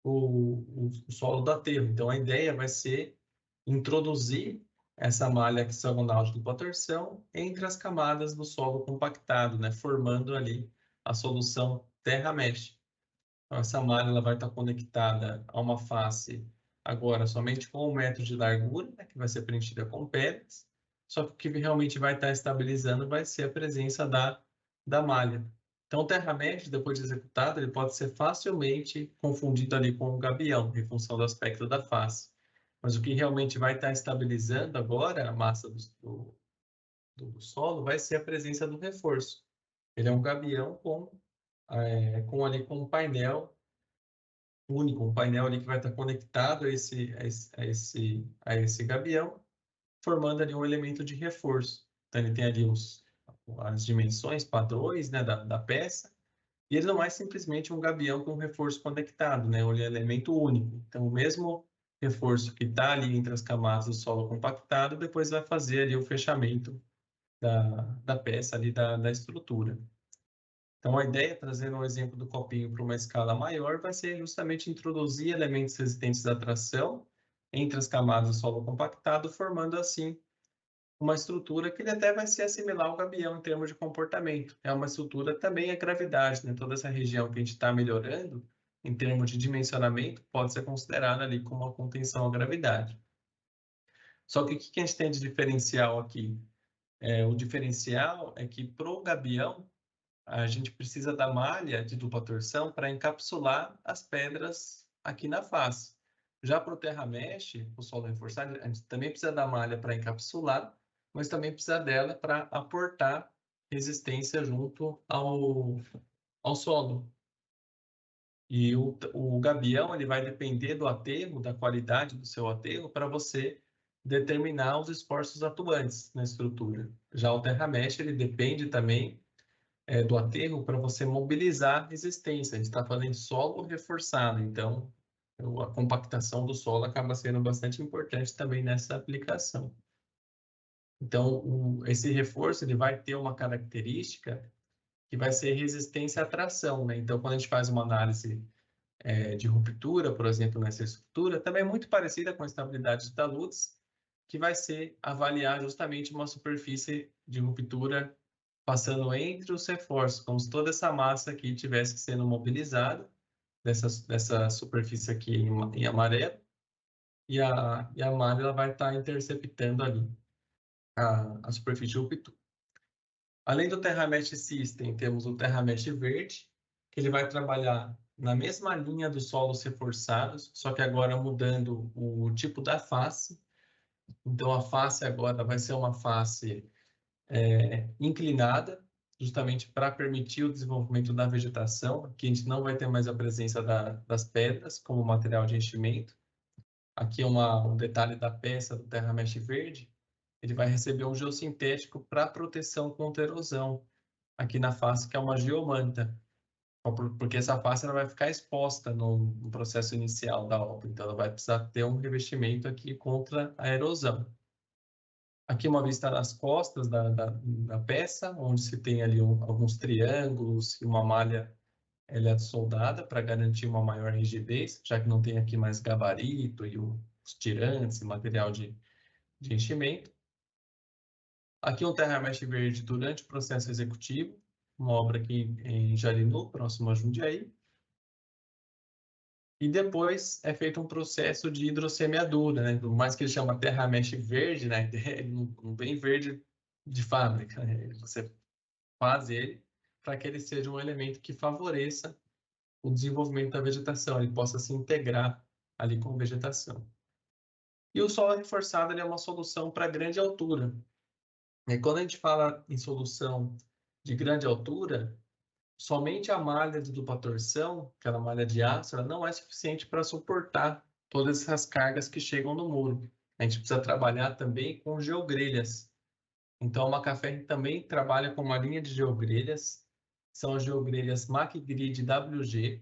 o solo do aterro. Então, a ideia vai ser introduzir essa malha hexagonal de dupla torção entre as camadas do solo compactado, né, formando ali a solução terra-mesh. Então, essa malha ela vai estar conectada a uma face agora somente com 1 metro de largura, né, que vai ser preenchida com pedras, só que o que realmente vai estar estabilizando vai ser a presença da malha. Então, o terra-mesh, depois de executado, ele pode ser facilmente confundido ali com o gabião, em função do aspecto da face. Mas o que realmente vai estar estabilizando agora a massa do solo vai ser a presença do reforço. Ele é um gabião com um painel único, um painel ali que vai estar conectado a esse gabião, formando ali um elemento de reforço. Então, ele tem ali as dimensões padrões, né, da peça, e ele não é simplesmente um gabião com reforço conectado, né? Ele é um elemento único. Então, o mesmo reforço que está ali entre as camadas do solo compactado, depois vai fazer ali o fechamento da peça ali da estrutura. Então, a ideia, trazendo um exemplo do copinho para uma escala maior, vai ser justamente introduzir elementos resistentes à tração entre as camadas do solo compactado, formando assim uma estrutura que ele até vai se assimilar ao gabião em termos de comportamento. É uma estrutura também a gravidade, né? Toda essa região que a gente está melhorando, em termos de dimensionamento, pode ser considerada ali como uma contenção à gravidade. Só que o que a gente tem de diferencial aqui? O diferencial é que para o gabião, a gente precisa da malha de dupla torção para encapsular as pedras aqui na face. Já para o terra-mesh, o solo reforçado, a gente também precisa da malha para encapsular, mas também precisa dela para aportar resistência junto ao solo. E o gabião ele vai depender do aterro, da qualidade do seu aterro, para você determinar os esforços atuantes na estrutura. Já o terra-mesh ele depende também do aterro para você mobilizar a resistência. A gente está falando de solo reforçado, então a compactação do solo acaba sendo bastante importante também nessa aplicação. Então, esse reforço ele vai ter uma característica que vai ser resistência à tração, né? Então, quando a gente faz uma análise de ruptura, por exemplo, nessa estrutura, também é muito parecida com a estabilidade de taludes, que vai ser avaliar justamente uma superfície de ruptura passando entre os reforços, como se toda essa massa aqui tivesse sendo mobilizada, dessa superfície aqui em amarelo, e a malha ela vai estar interceptando ali a superfície de ruptura. Além do Terra Mesh System, temos o Terra Mesh Verde, que ele vai trabalhar na mesma linha dos solos reforçados, só que agora mudando o tipo da face. Então, a face agora vai ser uma face inclinada, justamente para permitir o desenvolvimento da vegetação. Aqui a gente não vai ter mais a presença das pedras como material de enchimento. Aqui é um detalhe da peça do Terra Mesh Verde. Ele vai receber um geossintético para proteção contra erosão aqui na face, que é uma geomanta, porque essa face ela vai ficar exposta no processo inicial da obra, então ela vai precisar ter um revestimento aqui contra a erosão. Aqui uma vista nas costas da peça, onde se tem ali alguns triângulos e uma malha soldada para garantir uma maior rigidez, já que não tem aqui mais gabarito e os tirantes e material de enchimento. Aqui um Terra Mesh Verde durante o processo executivo, uma obra aqui em Jarinu, próximo a Jundiaí. E depois é feito um processo de hidrossemeadura, né? Por mais que ele chama Terra Mesh Verde, né? Ele não vem verde de fábrica, né? Você faz ele para que ele seja um elemento que favoreça o desenvolvimento da vegetação, ele possa se integrar ali com a vegetação. E o solo reforçado ele é uma solução para grande altura. E quando a gente fala em solução de grande altura, somente a malha de dupla torção, aquela malha de aço, ela não é suficiente para suportar todas essas cargas que chegam no muro. A gente precisa trabalhar também com geogrelhas. Então, a Macafé também trabalha com uma linha de geogrelhas, são as geogrelhas MacGrid WG,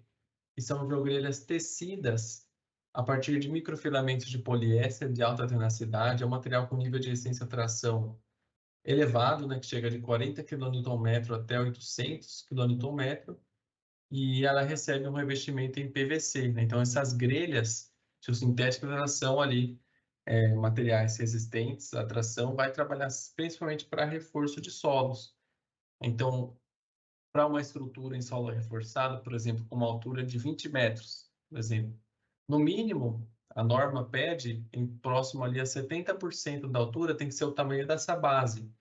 que são geogrelhas tecidas a partir de microfilamentos de poliéster de alta tenacidade, é um material com nível de resistência-tração elevado, né, que chega de 40 kNm até 800 kNm, e ela recebe um revestimento em PVC, né? Então, essas grelhas sintéticas, elas são ali materiais resistentes à tração, vai trabalhar principalmente para reforço de solos. Então, para uma estrutura em solo reforçado, por exemplo, com uma altura de 20 metros, por exemplo, no mínimo, a norma pede, em próximo ali a 70% da altura, tem que ser o tamanho dessa base.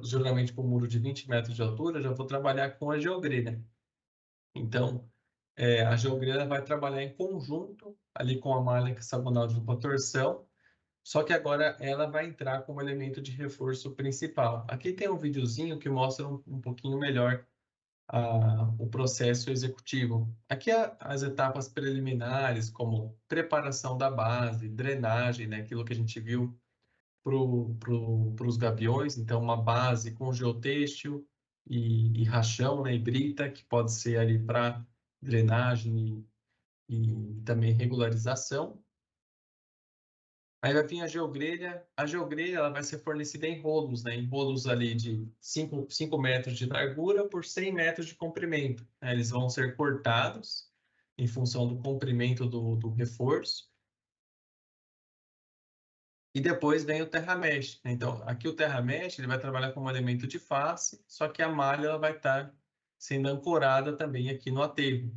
Geralmente, para um muro de 20 metros de altura, já vou trabalhar com a geogrelha. Então, a geogrelha vai trabalhar em conjunto ali com a malha hexagonal de dupla torção, só que agora ela vai entrar como elemento de reforço principal. Aqui tem um videozinho que mostra um pouquinho melhor o processo executivo. Aqui as etapas preliminares, como preparação da base, drenagem, né, aquilo que a gente viu para os gaviões, então uma base com geotêxtil e rachão, né, e brita, que pode ser ali para drenagem e também regularização. Aí vai vir a geogrelha ela vai ser fornecida em rolos, né, em rolos ali de 5 metros de largura por 100 metros de comprimento, né? Eles vão ser cortados em função do comprimento do reforço. E depois vem o Terra Mesh, né? Então, aqui o Terra Mesh ele vai trabalhar como elemento de face, só que a malha ela vai estar sendo ancorada também aqui no aterro.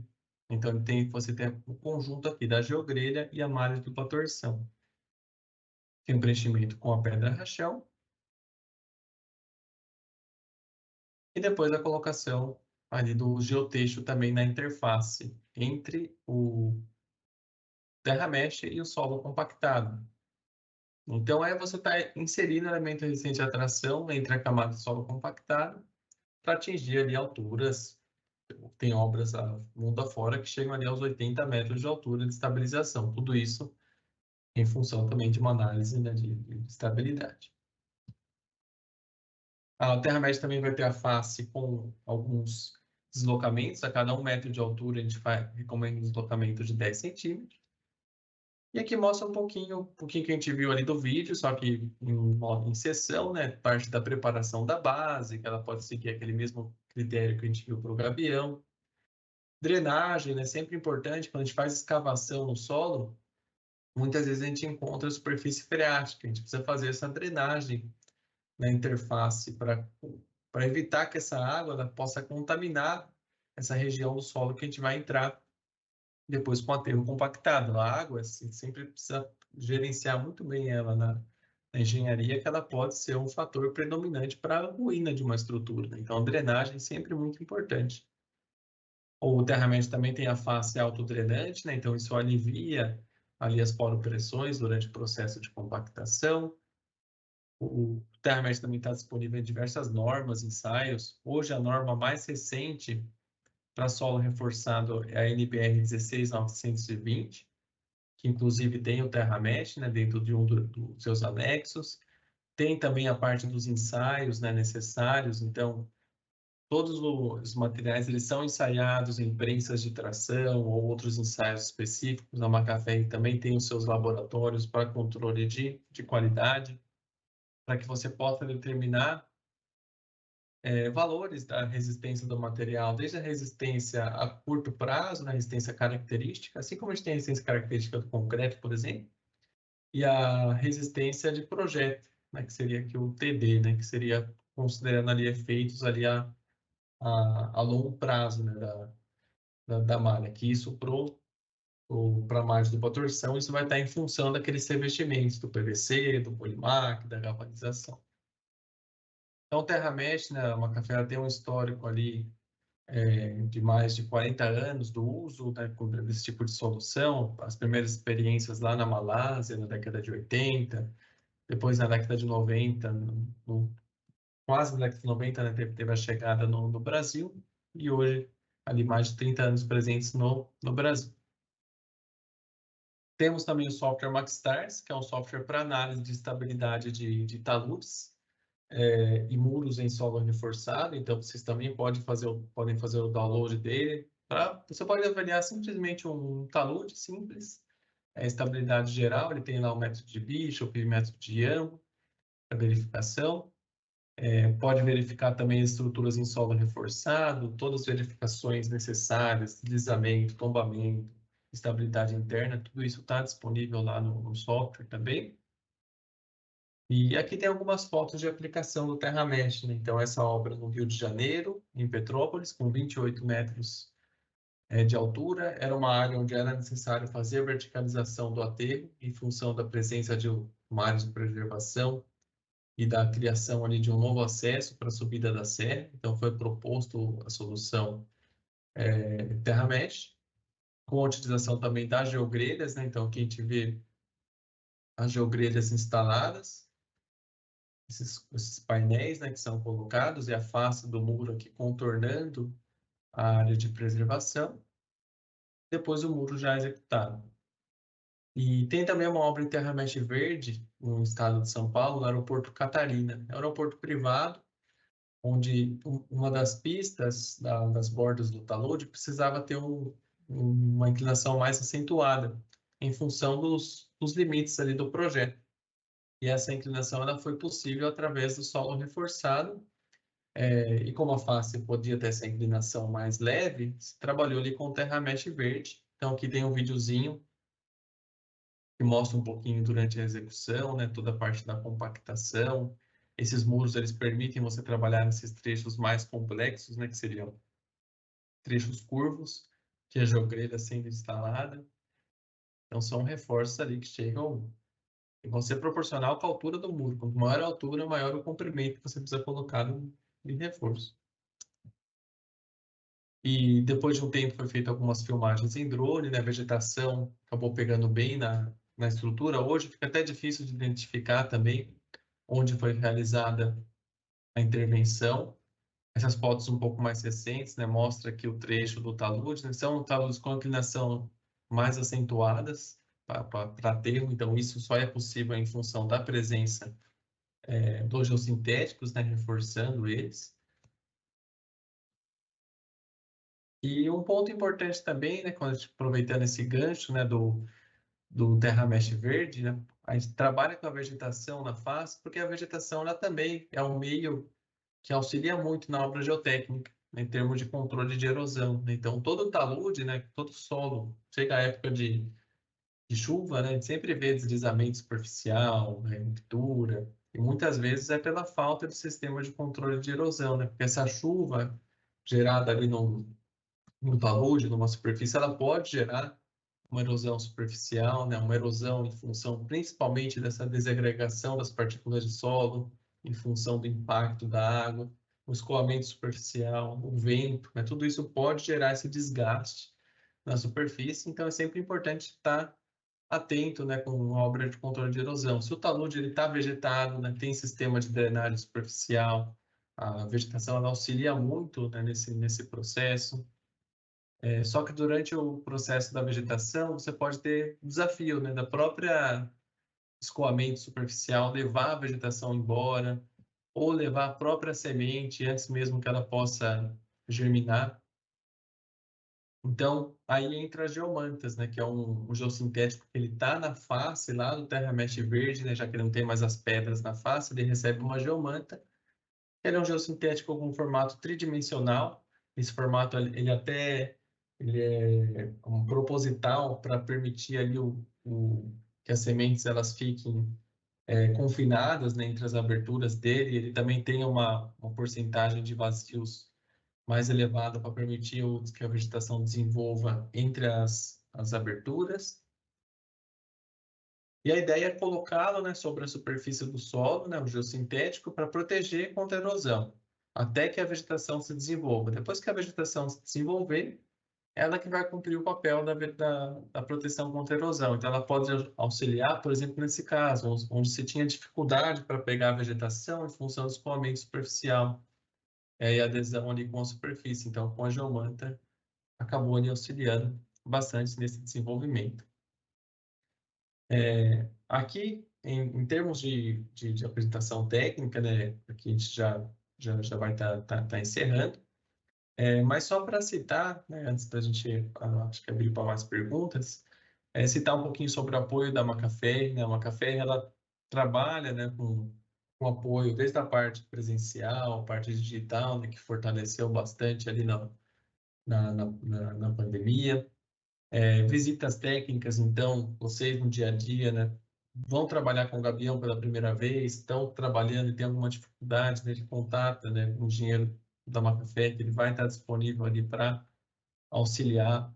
Então, você tem o conjunto aqui da geogrelha e a malha de dupla torção. Tem um preenchimento com a pedra rachão. E depois a colocação ali do geotexto também na interface entre o Terra Mesh e o solo compactado. Então, aí você está inserindo elemento resistente à tração entre a camada de solo compactado para atingir ali alturas. Tem obras mundo afora que chegam ali aos 80 metros de altura de estabilização. Tudo isso em função também de uma análise, né, de estabilidade. A Terra Média também vai ter a face com alguns deslocamentos. A cada 1 metro de altura, a gente recomenda um deslocamento de 10 centímetros. E aqui mostra um pouquinho que a gente viu ali do vídeo, só que em seção, né? Parte da preparação da base, que ela pode seguir aquele mesmo critério que a gente viu para o gabião. Drenagem, né? Sempre importante, quando a gente faz escavação no solo, muitas vezes a gente encontra superfície freática, a gente precisa fazer essa drenagem na interface para evitar que essa água ela possa contaminar essa região do solo que a gente vai entrar depois com o aterro compactado. A água, assim, sempre precisa gerenciar muito bem ela na engenharia, que ela pode ser um fator predominante para a ruína de uma estrutura, né? Então, a drenagem é sempre muito importante. O terramento também tem a face autodrenante, né? Então, isso alivia ali as poropressões durante o processo de compactação. O terramento também está disponível em diversas normas, ensaios. Hoje, a norma mais recente para solo reforçado é a NBR 16920, que inclusive tem o TerraMesh, né, dentro de um dos seus anexos. Tem também a parte dos ensaios, né, necessários. Então, todos os materiais eles são ensaiados em prensas de tração ou outros ensaios específicos. A Macafé também tem os seus laboratórios para controle de qualidade, para que você possa determinar valores da resistência do material, desde a resistência a curto prazo, na resistência característica, assim como a gente tem a resistência característica do concreto, por exemplo, e a resistência de projeto, né, que seria aqui o TD, né, que seria considerando ali efeitos ali a longo prazo, né, da malha, que isso para a margem de torção, isso vai estar em função daqueles revestimentos do PVC, do Polimac, da galvanização. Então, o TerraMesh, né, a Macafé tem um histórico ali de mais de 40 anos do uso, né, desse tipo de solução. As primeiras experiências lá na Malásia, na década de 80, depois na década de 90, quase na década de 90, né, teve a chegada no Brasil, e hoje, ali mais de 30 anos presentes no Brasil. Temos também o software Maxstars, que é um software para análise de estabilidade de taludes e muros em solo reforçado. Então, vocês também podem fazer o download dele. Você pode avaliar simplesmente um talude simples, a estabilidade geral. Ele tem lá o método de Bishop e o método de Young para verificação. Pode verificar também estruturas em solo reforçado, todas as verificações necessárias, deslizamento, tombamento, estabilidade interna, tudo isso está disponível lá no software também. E aqui tem algumas fotos de aplicação do TerraMesh, né? Então, essa obra no Rio de Janeiro, em Petrópolis, com 28 metros de altura, era uma área onde era necessário fazer a verticalização do aterro, em função da presença de uma área de preservação e da criação ali de um novo acesso para a subida da serra. Então, foi proposto a solução TerraMesh, com a utilização também das geogrelhas, né? Então, aqui a gente vê as geogrelhas instaladas, esses painéis, né, que são colocados, e a face do muro aqui contornando a área de preservação, depois o muro já executado. E tem também uma obra em terra-mesh verde, no estado de São Paulo, no aeroporto Catarina. É um aeroporto privado, onde uma das pistas das bordas do talude precisava ter uma inclinação mais acentuada, em função dos limites ali do projeto. E essa inclinação ela foi possível através do solo reforçado. E como a face podia ter essa inclinação mais leve, se trabalhou ali com terra-mesh verde. Então aqui tem um videozinho que mostra um pouquinho durante a execução, né, toda a parte da compactação. Esses muros eles permitem você trabalhar nesses trechos mais complexos, né, que seriam trechos curvos, que a geogrelha sendo instalada. Então são reforços ali que chegam e vão ser proporcional com a altura do muro. Quanto maior a altura, maior o comprimento que você precisa colocar de reforço. E depois de um tempo foi feita algumas filmagens em drone, né? A vegetação acabou pegando bem na estrutura. Hoje fica até difícil de identificar também onde foi realizada a intervenção. Essas fotos um pouco mais recentes, né? Mostra aqui o trecho do talude, né? São taludes com inclinação mais acentuadas para aterro. Então isso só é possível em função da presença dos geossintéticos, né? Reforçando eles. E um ponto importante também, né, aproveitando esse gancho, né, do terra mesh verde, né? A gente trabalha com a vegetação na face, porque a vegetação ela também é um meio que auxilia muito na obra geotécnica, né, em termos de controle de erosão, né? Então, todo talude, né, todo solo, chega a época de chuva, né, a gente sempre vê deslizamento superficial, né, ruptura, e muitas vezes é pela falta de sistema de controle de erosão, né? Porque essa chuva gerada ali no talude, numa superfície, ela pode gerar uma erosão superficial, né? Uma erosão em função principalmente dessa desagregação das partículas de solo, em função do impacto da água, o escoamento superficial, o vento, né? Tudo isso pode gerar esse desgaste na superfície, então é sempre importante estar atento, né, com a obra de controle de erosão. Se o talude está vegetado, né, tem sistema de drenagem superficial, a vegetação ela auxilia muito, né, nesse processo. Só que durante o processo da vegetação, você pode ter desafio, né, da própria escoamento superficial levar a vegetação embora, ou levar a própria semente antes mesmo que ela possa germinar. Então, aí entra as geomantas, né, que é um geossintético que ele está na face lá do terra mesh verde, né, já que ele não tem mais as pedras na face, ele recebe uma geomanta. Ele é um geossintético com formato tridimensional. Esse formato ele é um proposital para permitir ali que as sementes elas fiquem confinadas, né, entre as aberturas dele. Ele também tem uma porcentagem de vazios mais elevada para permitir que a vegetação desenvolva entre as aberturas. E a ideia é colocá-lo, né, sobre a superfície do solo, né, o geossintético, para proteger contra a erosão, até que a vegetação se desenvolva. Depois que a vegetação se desenvolver, ela que vai cumprir o papel da proteção contra a erosão. Então, ela pode auxiliar, por exemplo, nesse caso, onde se tinha dificuldade para pegar a vegetação em função do escoamento superficial e a adesão ali com a superfície. Então, com a geomanta, acabou ali auxiliando bastante nesse desenvolvimento. Aqui, em termos de apresentação técnica, né, aqui a gente já vai estar encerrando, mas só para citar, né, antes da gente acho que abrir para mais perguntas, citar um pouquinho sobre o apoio da Macafé, né? A Macafé ela trabalha, né, com apoio desde a parte presencial, a parte digital, né, que fortaleceu bastante ali na pandemia. Visitas técnicas, então, vocês no dia a dia, né, vão trabalhar com o Gabião pela primeira vez, estão trabalhando e tem alguma dificuldade, né, de contato, né, com o engenheiro da Macafé, que ele vai estar disponível ali para auxiliar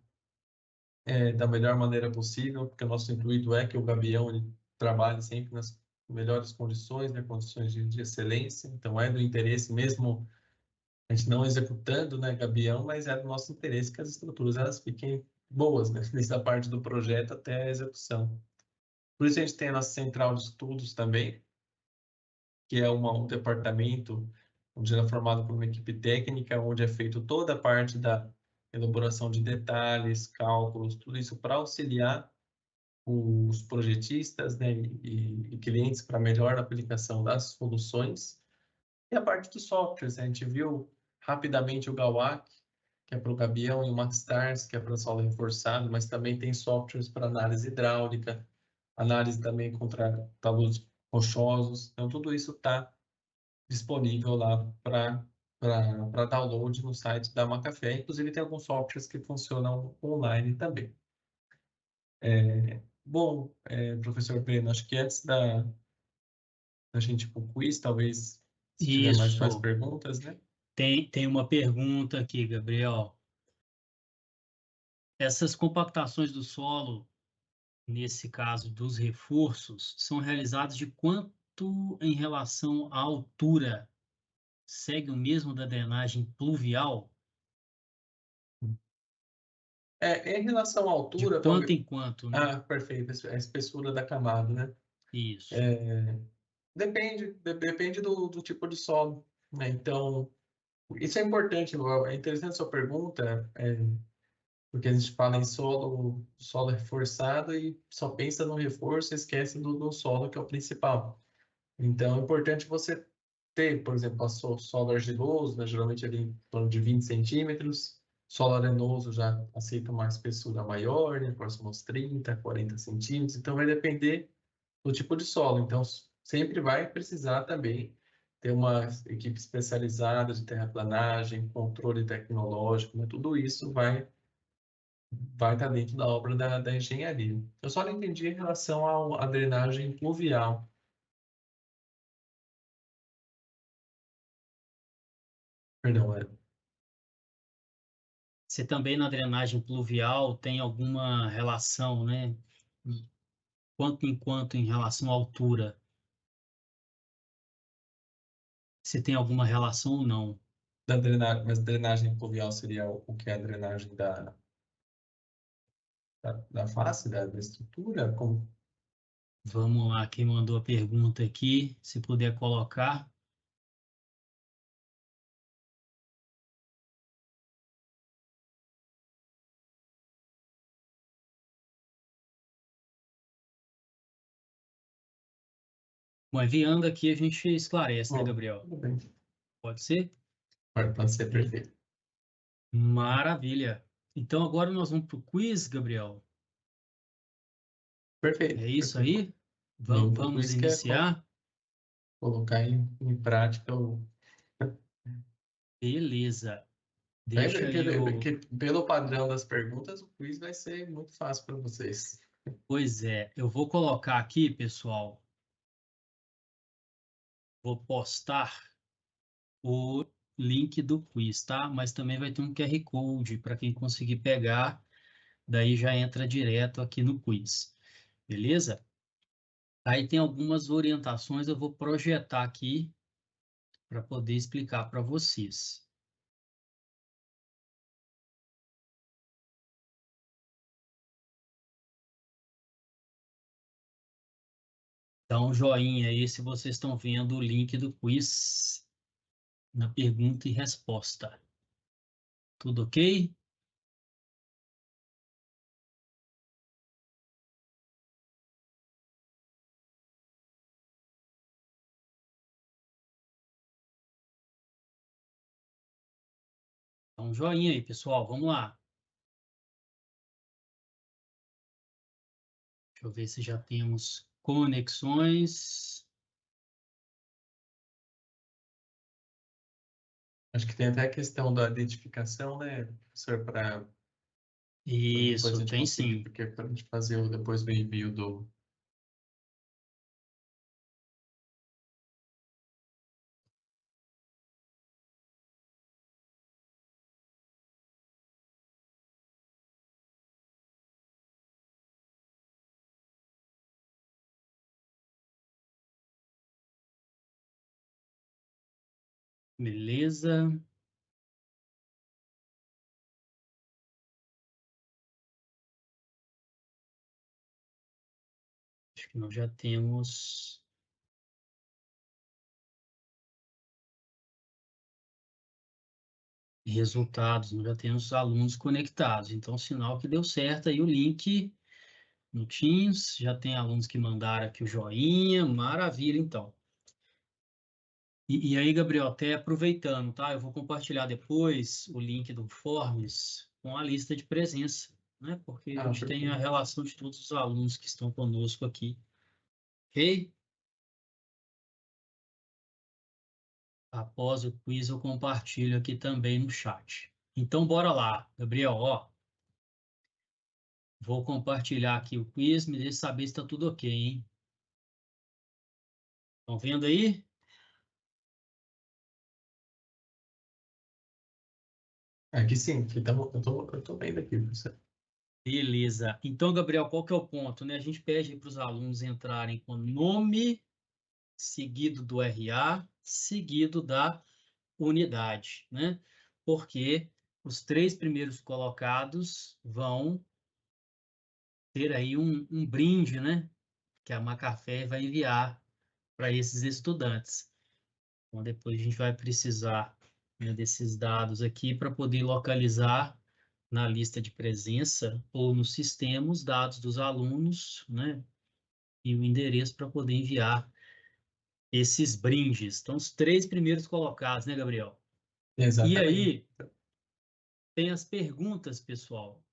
da melhor maneira possível, porque o nosso intuito é que o Gabião ele trabalhe sempre nas melhores condições, né, condições de excelência, então é do interesse mesmo a gente não executando, né, Gabião, mas é do nosso interesse que as estruturas elas fiquem boas, né, desde a parte do projeto até a execução. Por isso a gente tem a nossa central de estudos também, que é um departamento onde ela é formado por uma equipe técnica, onde é feito toda a parte da elaboração de detalhes, cálculos, tudo isso para auxiliar os projetistas, né, e clientes para melhor aplicação das soluções. E a parte dos softwares, né? A gente viu rapidamente o GAWAC, que é para o Gabião, e o MaxStars, que é para solo reforçado, mas também tem softwares para análise hidráulica, análise também contra taludes rochosos. Então, tudo isso está disponível lá para download no site da Macafé. Inclusive, tem alguns softwares que funcionam online também. Bom, professor Breno, acho que antes da gente ir para o quiz, talvez, se tiver mais Isso. perguntas, né? Tem uma pergunta aqui, Gabriel. Essas compactações do solo, nesse caso dos reforços, são realizadas de quanto em relação à altura? Segue o mesmo da drenagem pluvial? Em relação à De altura, quanto talvez. em quanto, né? Ah, perfeito, a espessura da camada, né? Isso. Depende do tipo de solo, né? Então, isso é importante, é interessante a sua pergunta, porque a gente fala em solo reforçado e só pensa no reforço e esquece do solo, que é o principal. Então, é importante você ter, por exemplo, solo argiloso, né? Geralmente ali em torno de 20 centímetros, Solo arenoso já aceita uma espessura maior, né, próximo aos 30, 40 centímetros. Então, vai depender do tipo de solo. Então, sempre vai precisar também ter uma equipe especializada de terraplanagem, controle tecnológico, né? Tudo isso vai estar dentro da obra da engenharia. Eu só não entendi em relação à drenagem pluvial. Perdão, Você também na drenagem pluvial tem alguma relação, né? Quanto em quanto em relação à altura? Se tem alguma relação ou não? da drenagem, mas drenagem pluvial seria o que é a drenagem da face, da estrutura? Como... Vamos lá, quem mandou a pergunta aqui, se puder colocar. Bom, enviando aqui a gente esclarece, né, Bom, Gabriel? tudo bem. Pode ser? Pode ser perfeito. Maravilha. Então agora nós vamos para o quiz, Gabriel. É Perfeito, isso perfeito. aí? Vamos para o Vamos quiz que é iniciar? colocar em prática o. Beleza. É Deixa aí o. que pelo padrão das perguntas, o quiz vai ser muito fácil para vocês. Pois é, eu vou colocar aqui, pessoal. Vou postar o link do quiz, tá? Mas também vai ter um QR Code para quem conseguir pegar, daí já entra direto aqui no quiz. Beleza? Aí tem algumas orientações, eu vou projetar aqui para poder explicar para vocês. Dá um joinha aí se vocês estão vendo o link do quiz na pergunta e resposta. Tudo ok? Dá um joinha aí, pessoal. Vamos lá. Deixa eu ver se já temos conexões. Acho que tem até a questão da identificação, né, professor, para depois a Isso, gente tem conseguir, sim. porque para a gente fazer depois o envio do. Beleza. Acho que nós já temos resultados, nós já temos alunos conectados. Então, sinal que deu certo aí o link no Teams. Já tem alunos que mandaram aqui o joinha. Maravilha, então. E aí, Gabriel, até aproveitando, tá? Eu vou compartilhar depois o link do Forms com a lista de presença, né? Porque a Ah, gente tem a perfeito. relação de todos os alunos que estão conosco aqui, ok? Após o quiz, eu compartilho aqui também no chat. Então, bora lá, Gabriel, ó. Vou compartilhar aqui o quiz, me deixe saber se está tudo ok, hein? Estão vendo aí? Aqui sim, aqui eu tô vendo aqui, professor. Beleza. Então, Gabriel, qual que é o ponto, né? A gente pede para os alunos entrarem com nome, seguido do RA, seguido da unidade, né? Porque os três primeiros colocados vão ter aí um brinde, né? Que a Macafé vai enviar para esses estudantes. Então, depois a gente vai precisar, né, desses dados aqui para poder localizar na lista de presença ou no sistema os dados dos alunos, né? E o endereço para poder enviar esses brindes. Então, os três primeiros colocados, né, Gabriel? E Exatamente. aí, Tem as perguntas, pessoal,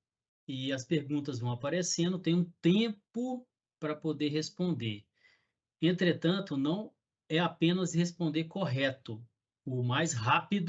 e as perguntas vão aparecendo, tem um tempo para poder responder. Entretanto, não é apenas responder correto, o mais rápido